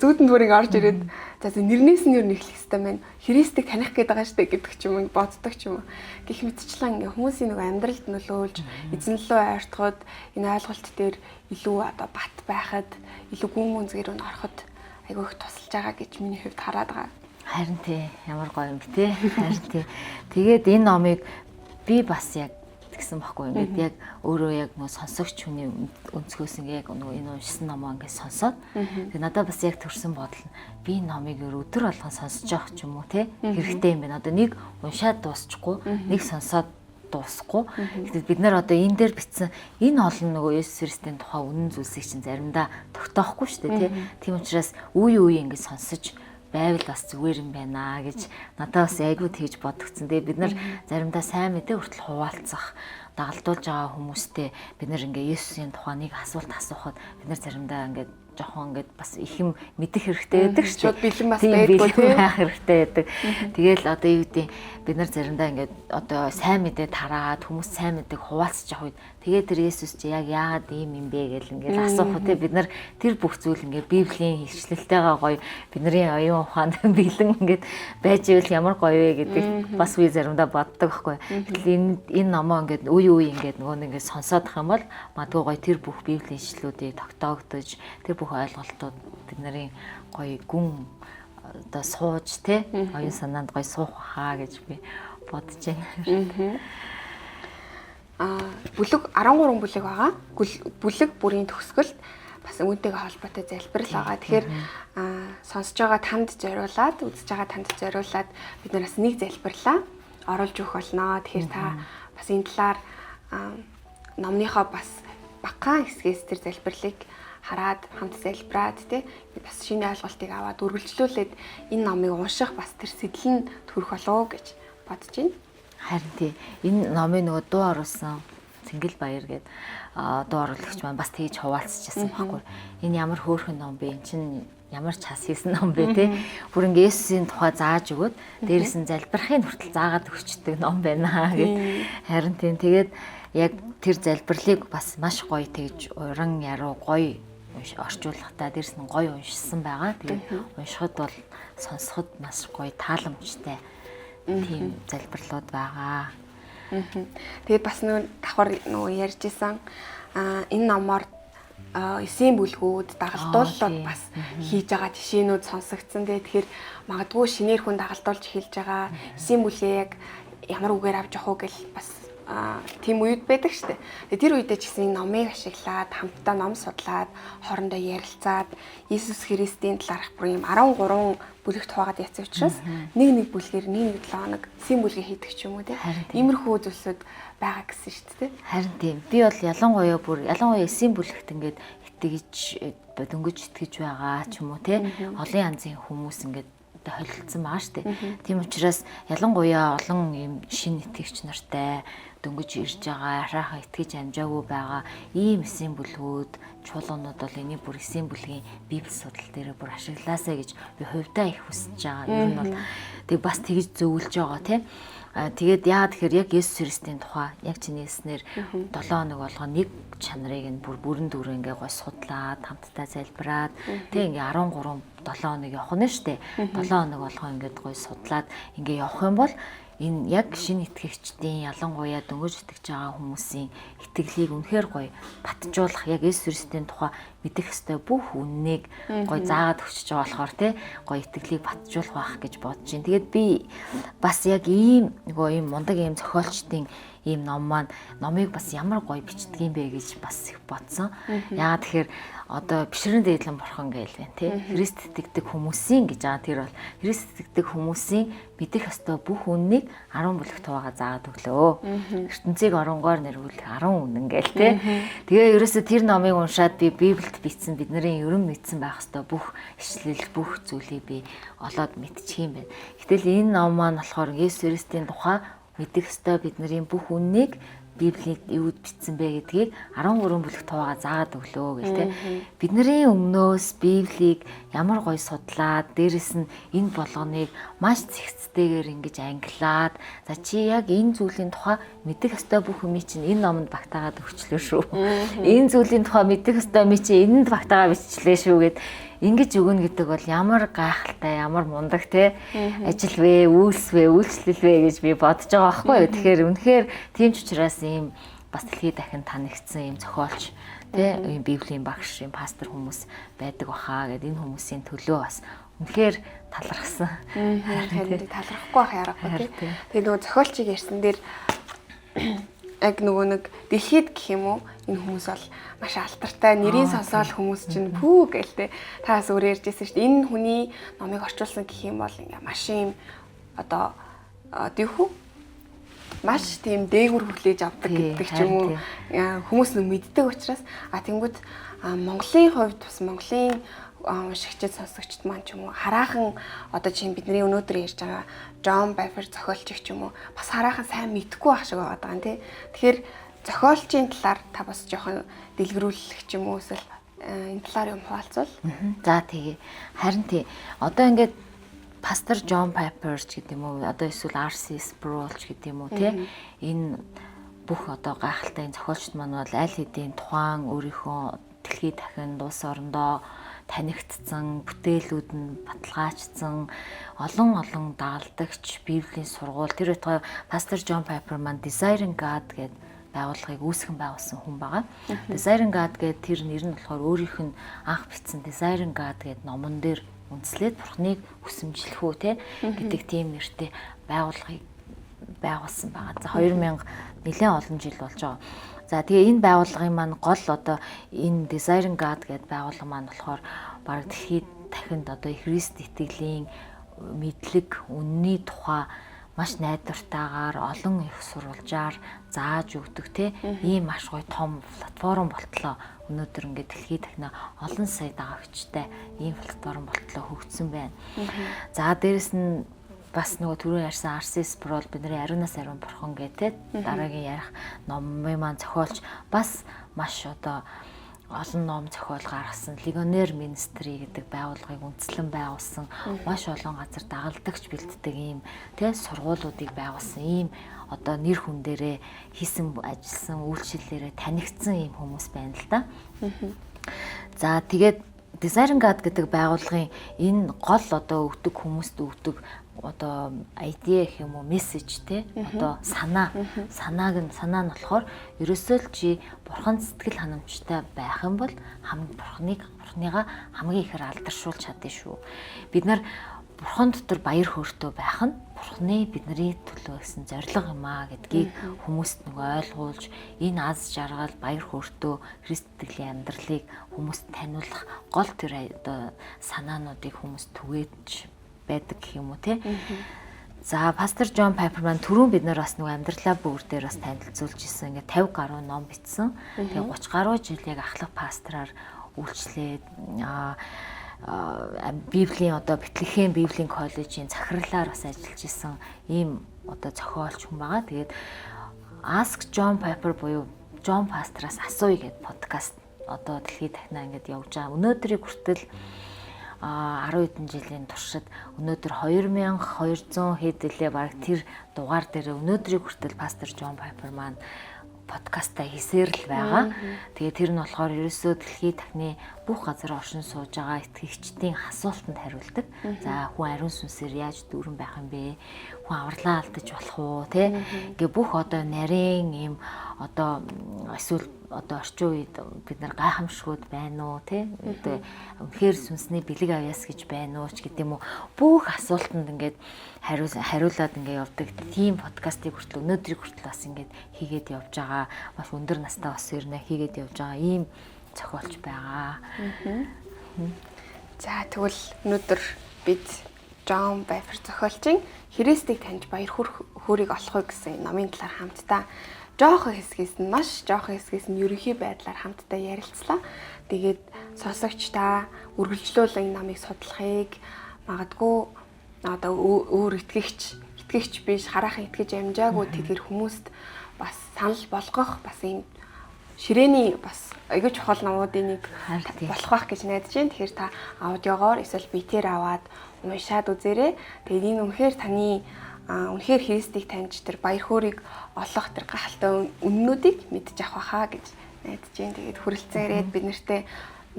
C: зүүдэнд бүр ингээд орж ирээд за нэрнээс нь юу нэхлэх хэвээр байна. Христийг таних гээд байгаа штэ гэдэг ч юм боддог ч юм. Гэх мэтчлэн ингээд хүмүүсийн нөгөө амьдралд нөлөөлж эзэн лөө ойртоход энэ ойлголт дээр илүү одоо бат байхад, илүү гүн гүнзгэр нь ороход аягүй их тусалж байгаа гэж миний хувьд хараад байгаа.
A: Харин тий ямар гоё юм бэ тий. Харин тий. Тэгээд энэ номыг би бас яг гэсэн баггүй. Ингээд яг өөрөө яг нөгөө сонсогч хүний өнцгөөс ингээд яг нөгөө энэ уншсан номоо ингээд сонсоод тэгээ надад бас яг төрсэн бодол нь би номыг өдөр болгон сонсож явах ч юм уу те хэрэгтэй юм байна. Одоо нэг уншаад дуусчихгүй, нэг сонсоод дуусахгүй. Гэтэл бид нар одоо энэ дээр бичсэн энэ олон нөгөө Есүс Христийн тухай үнэн зүйлсийг чинь заримдаа тогтоохгүй шүү дээ тий. Тийм учраас үе ингээд сонсож байвал бас зүгээр юм байна гэж надад бас айгүй тэгж бодогдсон. Тэгээ бид нар заримдаа сайн мэдээ хүртэл хуваалцах, дагалдуулж байгаа хүмүүстэй бид нар ингээд Есүсийн тухай нэг асуулт асуухад бид нар заримдаа ингээд жоохон ингээд бас их юм мэдэх хэрэгтэй байдаг шүү дээ.
C: Шууд бэлэн бас байдгүй тийм
A: байх хэрэгтэй байдаг. Тэгээл одоо юу гэдэг бид нар заримдаа ингээд одоо сайн мэдээ тараад хүмүүс сайн мэдээг хуваалцаж явах үед тэгээ тэр Есүс чи яг яагаад ийм юм бэ гэл ингээд асуух те бид нар тэр бүх зүйл ингээд Библийн хичнээнтэйгээ гоё бидний оюун ухаанд бэлэн ингээд байж ивэл ямар гоё вэ гэдэг бас би заримдаа боддог байхгүй. Гэтэл энэ номоо ингээд үе ингээд нөгөө ингээд сонсоод ах юм бол магадгүй гоё тэр бүх Библийн ишлүүдийг тогтоогдож тэр бүх ойлголтууд бидний гоё гүн одоо сууж те оюун санаанд гоё суух хаа гэж би бодож байна.
C: Бүлэг 13 бүлэг байгаа. Бүлэг бүрийн төгсгөлд бас үүнтэйгээ холбоотой залбирал байгаа. Тэгэхээр сонсож байгаа танд зориулаад, үзэж байгаа танд зориулаад бид нараас нэг залбирлаа оруулж өгөх болно. Тэгэхээр та бас энэ талаар номныхоо бас багахан хэсгээс тэр залбирлыг хараад хамт залбираад тий бас шинэ ойлголтыг аваад үргэлжлүүлээд энэ номыг унших бас тэр сэтэл нь төрөх болов гэж бодож байна.
A: Харин тий энэ номын нөгөө дуу оруулсан Цэнгэл Баяр гээд дуу оруулагч маань бас тэгж хуваалцчихсан байхгүй. Энэ ямар хөөрхөн ном бэ? Эн чинь ямар ч хас хийсэн ном бэ те? Бүр ингээ Есүсийн тухай зааж өгөөд дээрээс нь залбирахын хүртэл заагаад өгчдөг ном байна гэд. Харин тийм тэгээд яг тэр залбирлыг бас маш гоё тэгж уран яруу гоё орчуулгатай дээрс нь гоё уншсан байгаа. Тэгээд уншихад бол сонсоход маш гоё тааламжтай тийм залбирлууд байгаа.
C: Тэгээд бас давхар ярьжсэн энэ номоор эсийн бүлгүүд дагалдууллууд бас хийж байгаа жишээнүүд сонсогдсон. Тэгэхээр магадгүй шинээр хүн дагалдуулж эхэлж байгаа эсийн бүлгээ яг ямар үгээр авч явах уу гэл бас тийм үед байдаг штэ. Тэр үедээ ч гэсэн номыг ашиглаад хамтдаа ном судлаад хоорондоо ярилцаад Иесус Христийн талаарх бүр юм 13 бүлэгт хуваагаад яцсан учраас нэг бүлгээр нэг 7 хоног эсийн бүлгээ хийдэг ч юм уу тийм. Иймэрхүү зүйлсүүд байгаа гэсэн штэ тийм.
A: Харин тийм. Би бол ялангуяа эсийн бүлэгт ингээд итгэж дөнгөж итгэж байгаа ч юм уу тийм. Олон янзын хүмүүс ингээд холилдсон байгаа штэ. Тийм учраас ялангуяа олон юм шин итгэгч нартай дөнгөж ирж байгаа, хараахан итгэж амжаагүй байгаа ийм эсийн бүлгүүд, чуулганууд бол энийг бүр эсийн бүлгийн библи судал дээр бүр ашиглаасаа гэж би хувьдаа их хүсэж байгаа. Ер нь бол тэг бас тэгж зөвлөж байгаа тийм. Тэгээд яа тэгэхээр яг Есүс Христийн тухай яг чиний хэлснээр 7 хоног болгоо нэг чанарыг нь бүрэн дүрэн ингээ гой судлаад хамтдаа залбираад тэг ингээ 13 7 хоног явах нь штэ 7 хоног болгоо ингээ гой судлаад ингээ явах юм бол энэ яг шинэ итгэгчдийн ялангуяа дөнгөж итгэж байгаа хүмүүсийн итгэлийг үнэхээр гоё батжуулах яг Есүс Христийн тухай мэдэх ёстой бүх үннийг гоё заагаад өгчөж байгаа болохоор тий гоё итгэлийг батжуулах байх гэж бодож байна. Тэгээд би бас яг ийм нөгөө ийм мундаг ийм зохиолчдын ийм ном маань номыг бас ямар гоё бичдэг юм бэ гэж бас их бодсон. Яагаад тэгэхээр одоо бишрэн дээдлэн бурхан гээл байна тий. Христ итгэдэг хүмүүсийн гэж байгаа тэр бол Христ итгэдэг хүмүүсийн мэдэх ёстой бүх үннийг 10 бүлэгт хуваагаа заагаад өглөө. ертөнцийг оронгоор нэрвүүлэх 10 үнэн гээл тий. Тэгээ ерөөсө тэр номыг уншаад би Библиэд бичсэн бидний ерөн мэдсэн байх ёстой бүх ишлэл бүх зүйлийг би олоод мэдчих юм байна. Гэтэл энэ ном маань болохоор Есүс Христийн тухай мэдэх ёстой бидний бүх үннийг Библиэд юуд бичсэн бэ гэдгийг 13 бүлэгт хуваагаа заагаад өглөө гэл те. Бидний өмнөөс Библийг ямар гоё судлаад дээрэс нь энэ болгоныг маш зэгцтэйгээр ингэж ангилаад за чи яг энэ зүйлийн тухай мэдэх ёстой бүх юм чинь энэ номонд багтаагаад өгчлөө шүү. Энэ зүйлийн тухай мэдэх ёстой ми чи энэнд багтаагаа биччихлээ шүү гэд ингэж өгнө гэдэг бол ямар гайхалтай, ямар мундаг те ажил вэ, үйлс вэ, үйлчлэл вэ гэж би бодож байгаа байхгүй юу. Тэгэхээр үнэхээр тийм ч учраас ийм бас дэлхийд дахин танигдсан ийм зохиолч те ийм библийн багш, ийм пастор хүмүүс байдаг баха гэд энэ хүмүүсийн төлөө бас үнэхээр талархсан.
C: Харин талархахгүй байх ярахгүй те. Тэгээ нөгөө зохиолчийг ярьсан дээр яг нөгөө нэг дэлхийд гэх юм уу энэ хүмүүс бол маш алдартай нэрийн сонсоол хүмүүс чинь пүү гэлтэй та бас өөр ярьжсэн шүү дээ. Энэ хүний номыг орчуулсан гэх юм бол ингээ маш юм одоо юу маш тийм дээгүр хүлээж авдаг гэдэг ч юм уу хүмүүс нь мэддэг учраас тэнгууд Монголын хувьд бас Монголын уншигчид сонсогчд маань ч юм уу хараахан одоо чинь бидний өнөөдөр ярьж байгаа Джон Байфер зохиолч ч юм уу бас хараахан сайн мэдгүй байх шиг байгаа юм тий. Тэгэхээр зохиолчийн талаар та бас жоохон дэлгэрүүлэх ч юм уу эсвэл энэ талаар юм хуваалцвал.
A: За тэгээ харин тий одоо ингээд Пастор Джон Пайпер ч гэдэг юм уу одоо эсвэл R.C. Sproul ч гэдэг юм уу тий энэ бүх одоо гайхалтай энэ зохиолчд маань бол аль хэдийн тухайн өөрийнхөө дэлхийд дахин улс орондоо танигдсан бүтээлүүд нь баталгаажсан олон дагалдагч Библийн сургууль тэр байтугай Пастор Джон Пайпер маань Desiring God гэдэг байгууллагыг үүсгэн байгуулсан хүн байгаа. Desiring God гэдэг тэр нэр нь болохоор өөрийнх нь анх бичсэн Desiring God гэдэг номон дээр үндслээд Бурхныг хүсэмжлэх үү те гэдэг тийм нэртэй байгууллагыг байгуулсан байгаа. За 2000 нэлээд олон жил болж байгаа. За тэгээ энэ байгууллагын маань гол одоо энэ Desiring God гэдэг байгууллага маань болохоор бараг дэлхийд дахинд одоо Христ итгэлийн мэдлэг үнний тухай маш найдвартайгаар олон их сурвалжаар зааж өгдөг те ийм маш гоё том платформ болтлоо. Өнөөдөр ингээд дэлхийд дахин олон сая дагагчтай ийм платформ болтлоо хөгжсөн байна. За дээрэс нь бас нөгөө түрүү ярьсан R.C. Sproul бидний ариунаас ариун бурхан гэдэг дараагийн ярих номын маань зохиолч бас маш одоо олон ном зохиол гаргасан Ligonier Ministry гэдэг байгууллагыг үндэслэн байгуулсан маш олон газар дагалдагч бэлддэг ийм тий сургуулиудыг байгуулсан ийм одоо нэр хүн дээрээ хийсэн ажилласан үйлчлэлээрээ танигдсан ийм хүмүүс байна л да. За тэгээд Desiring God гэдэг байгууллагын энэ гол одоо өгдөг хүмүүст өгдөг одоо idea гэх юм уу мессеж те одоо санааг нь болохоор ерөөсөө л чи бурхан сэтгэл ханамжтай байх юм бол бурханыгаа хамгийн ихээр алдаршуулж чаддээ шүү. Бид нар бурхан дотор баяр хөөртэй байх нь бурханы бидний төлөө гэсэн зориг юм аа гэдгийг хүмүүст нэг ойлгуулж энэ аз жаргал баяр хөөртэй Христ итгэлийн амьдралыг хүмүүст таниулах гол тэр одоо санаануудыг хүмүүст түгээж байдаг гэх юм уу те. За Пастор Джон Пайпер маань түрүүн бид нар бас нэг амьдралаа бүр дээр бас танилцуулж исэн. Ингээ 50 гаруй ном бичсэн. Тэгээ 30 гаруй жил яг ахлах пастраар үйлчлээд Библийн одоо Бэтлехэм Библийн коллежийн захирлаар бас ажиллаж исэн ийм одоо зохиолч хүн байгаа. Тэгээд Ask John Piper буюу John Pastor-аас асууя гэдэг подкаст одоо дэлхийд дахинаа ингээд явж байгаа. Өнөөдрийг хүртэл 10 хэдэн жилийн туршид өнөөдөр 2200 хэдэлээ баг тэр дугаар дээр өнөөдрийг хүртэл Пастор Джон Пайпер маань подкастаа хийсээр л байгаа. Тэгээ тэр нь болохоор ерөөсөө дэлхийд дахны бүх газар оршин сууж байгаа итгэгчдийн асуултанд хариулдаг. За хүн ариун сүнсээр яаж дүүрэн байх юм бэ? Хүн авралаа алдаж болох уу? Тэ? Ингээ бүх одоо нарийн ийм одоо эсвэл одоо орчин үед бид нар гайхамшгууд байна уу? Тэ? Одоо үнэхээр сүнсний бэлэг авьяас гэж байна уу ч гэдэм үү? Бүх асуултанд ингээд хариулаад ингээ явдаг. Тийм подкастыг хүртэл өнөөдрийг хүртэл бас ингээд хийгээд явж байгаа. Маш өндөр настай бас ирнэ хийгээд явж байгаа ийм зохиолч байгаа.
C: За тэгвэл өнөөдөр бид Джон Байфер зохиолчийн Христийг таньж баяр хөөргийг олохыг гэсэн номын талаар хамтдаа жоохон хэсгээс нь маш жоохон хэсгээс нь ерөнхий байдлаар хамтдаа ярилцлаа. Тэгээд сонсогчдаа үргэлжлүүлэн намыг судлахыг магадгүй одоо өөр итгэгч биш хараахан итгэж амжаагүй тэдгэр хүмүүст бас санал болгох бас ийм ширээний бас аягүй чухал номуудын нэг болох байх гэж найдаж байна. Тэгэхээр та аудиогоор эсвэл биетээр аваад уншаад үзээрэй. Тэгээд энэ үнэхээр таны үнэхээр Христийг таньж тэр баяр хөөргийг олох тэр гахалтай үннүүдийг мэдчих авах хаа гэж найдаж байна. Тэгээд хүрэлцэн ирээд бид нартэй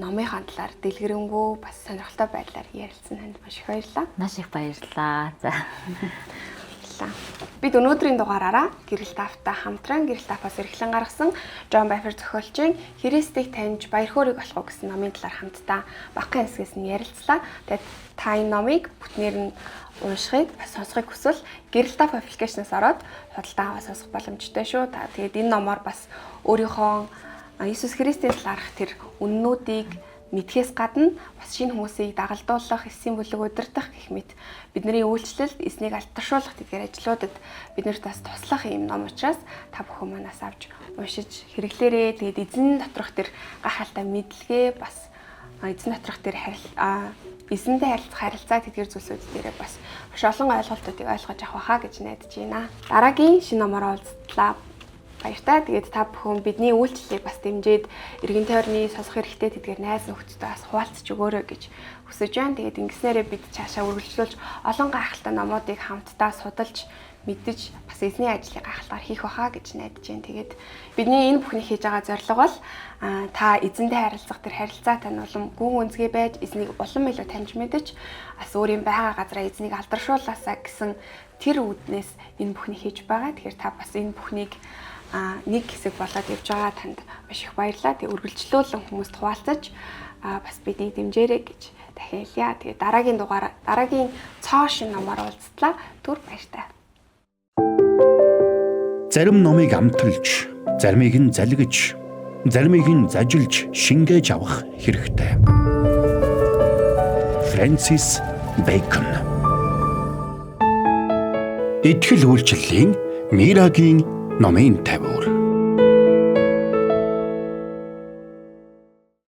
C: номынхаа талаар дэлгэрэнгүй бас сонирхолтой байдлаар ярилцсан танд маш их баярлалаа.
A: Маш их баярлалаа. За.
C: баярлалаа. Бид өнөөдрийн дугаараараа гэрэл таавтай хамтран гэрэл тааваас эрхлэн гаргасан Джон Байфер зохиолчийн Христийг таньж баяр хөөргийг олох уу гэсэн номын талаар хамтдаа багахан хэсгээс нь ярилцлаа. Тэгээд та энэ номыг бүтнээр нь уншихыг сонсохыг хүсвэл гэрэл таав аппликейшнээс ороод худалдаа аваад сонсох боломжтой шүү. Та тэгээд энэ номоор бас өөрийнхөө Иесус Христийн талаарх тэр үннүүдийг мэдхээс гадна бас шинэ хүмүүсийг дагалдуулах, эсийн бүлэг удирдах гэх мэт бидний үйлчлэлд эснийг алдаршуулах гэдгээр ажлуудад биднэрт бас туслах юм ном учраас та бүхэн манаас авч уншиж хэрэглээрэй. Тэгээд эзэн доторх тэр гахалтай мэдлэгээ бас эзэн доторх тэр эзэнтэй харилцаа тэдгээр зүйлсүүд дээрээ бас маш олон ойлголтуудыг ойлгож авах байхаа гэж найдаж байна. Дараагийн шинэ номоор уулзлаа. Баяртай. Тэгээд та бүхэн бидний үйлчлэлийг бас дэмжиж эргэн тойрны сонсох хэрэгтэй тэдгээр найз нөхдөдөө бас хуваалцаж өгөөрэй гэж хүсэж байна. Тэгээд ингэснээрээ бид цаашаа үргэлжлүүлж олон гайхалтай номуудыг хамтдаа судалж мэдэж бас эзний ажлыг гайхалтайгаар хийх байхаа гэж найдаж байна. Тэгээд бидний энэ бүхний хийж байгаа зорилго бол та эзэнтэй харилцах тэр харилцаатай нь улам гүн үнцгээ байж эзнийг улам илүү таньж мэдэж бас өөрийн байгаа газараа эзнийг алдаршуулаасаа гэсэн тэр үүднээс энэ бүхний хийж байгаа. Тэгэхээр та бас энэ бүхнийг нэг хэсэг болоод явж байгаа танд маш их баярлалаа. Тэгээ үргэлжлүүлэн хүмүүст хуваалцаж бас биднийг дэмжээрэй гэж дахиалъя. Тэгээ дараагийн цоо шин номоор уулзтлаа. Түр баяртай.
B: Зарим номыг амталж, заримыг нь залгиж, заримыг нь зажилж, шингээж авах хэрэгтэй. Фрэнсис Бэйкон. Итгэл үйлчлэлийн Мирагийн номын 50.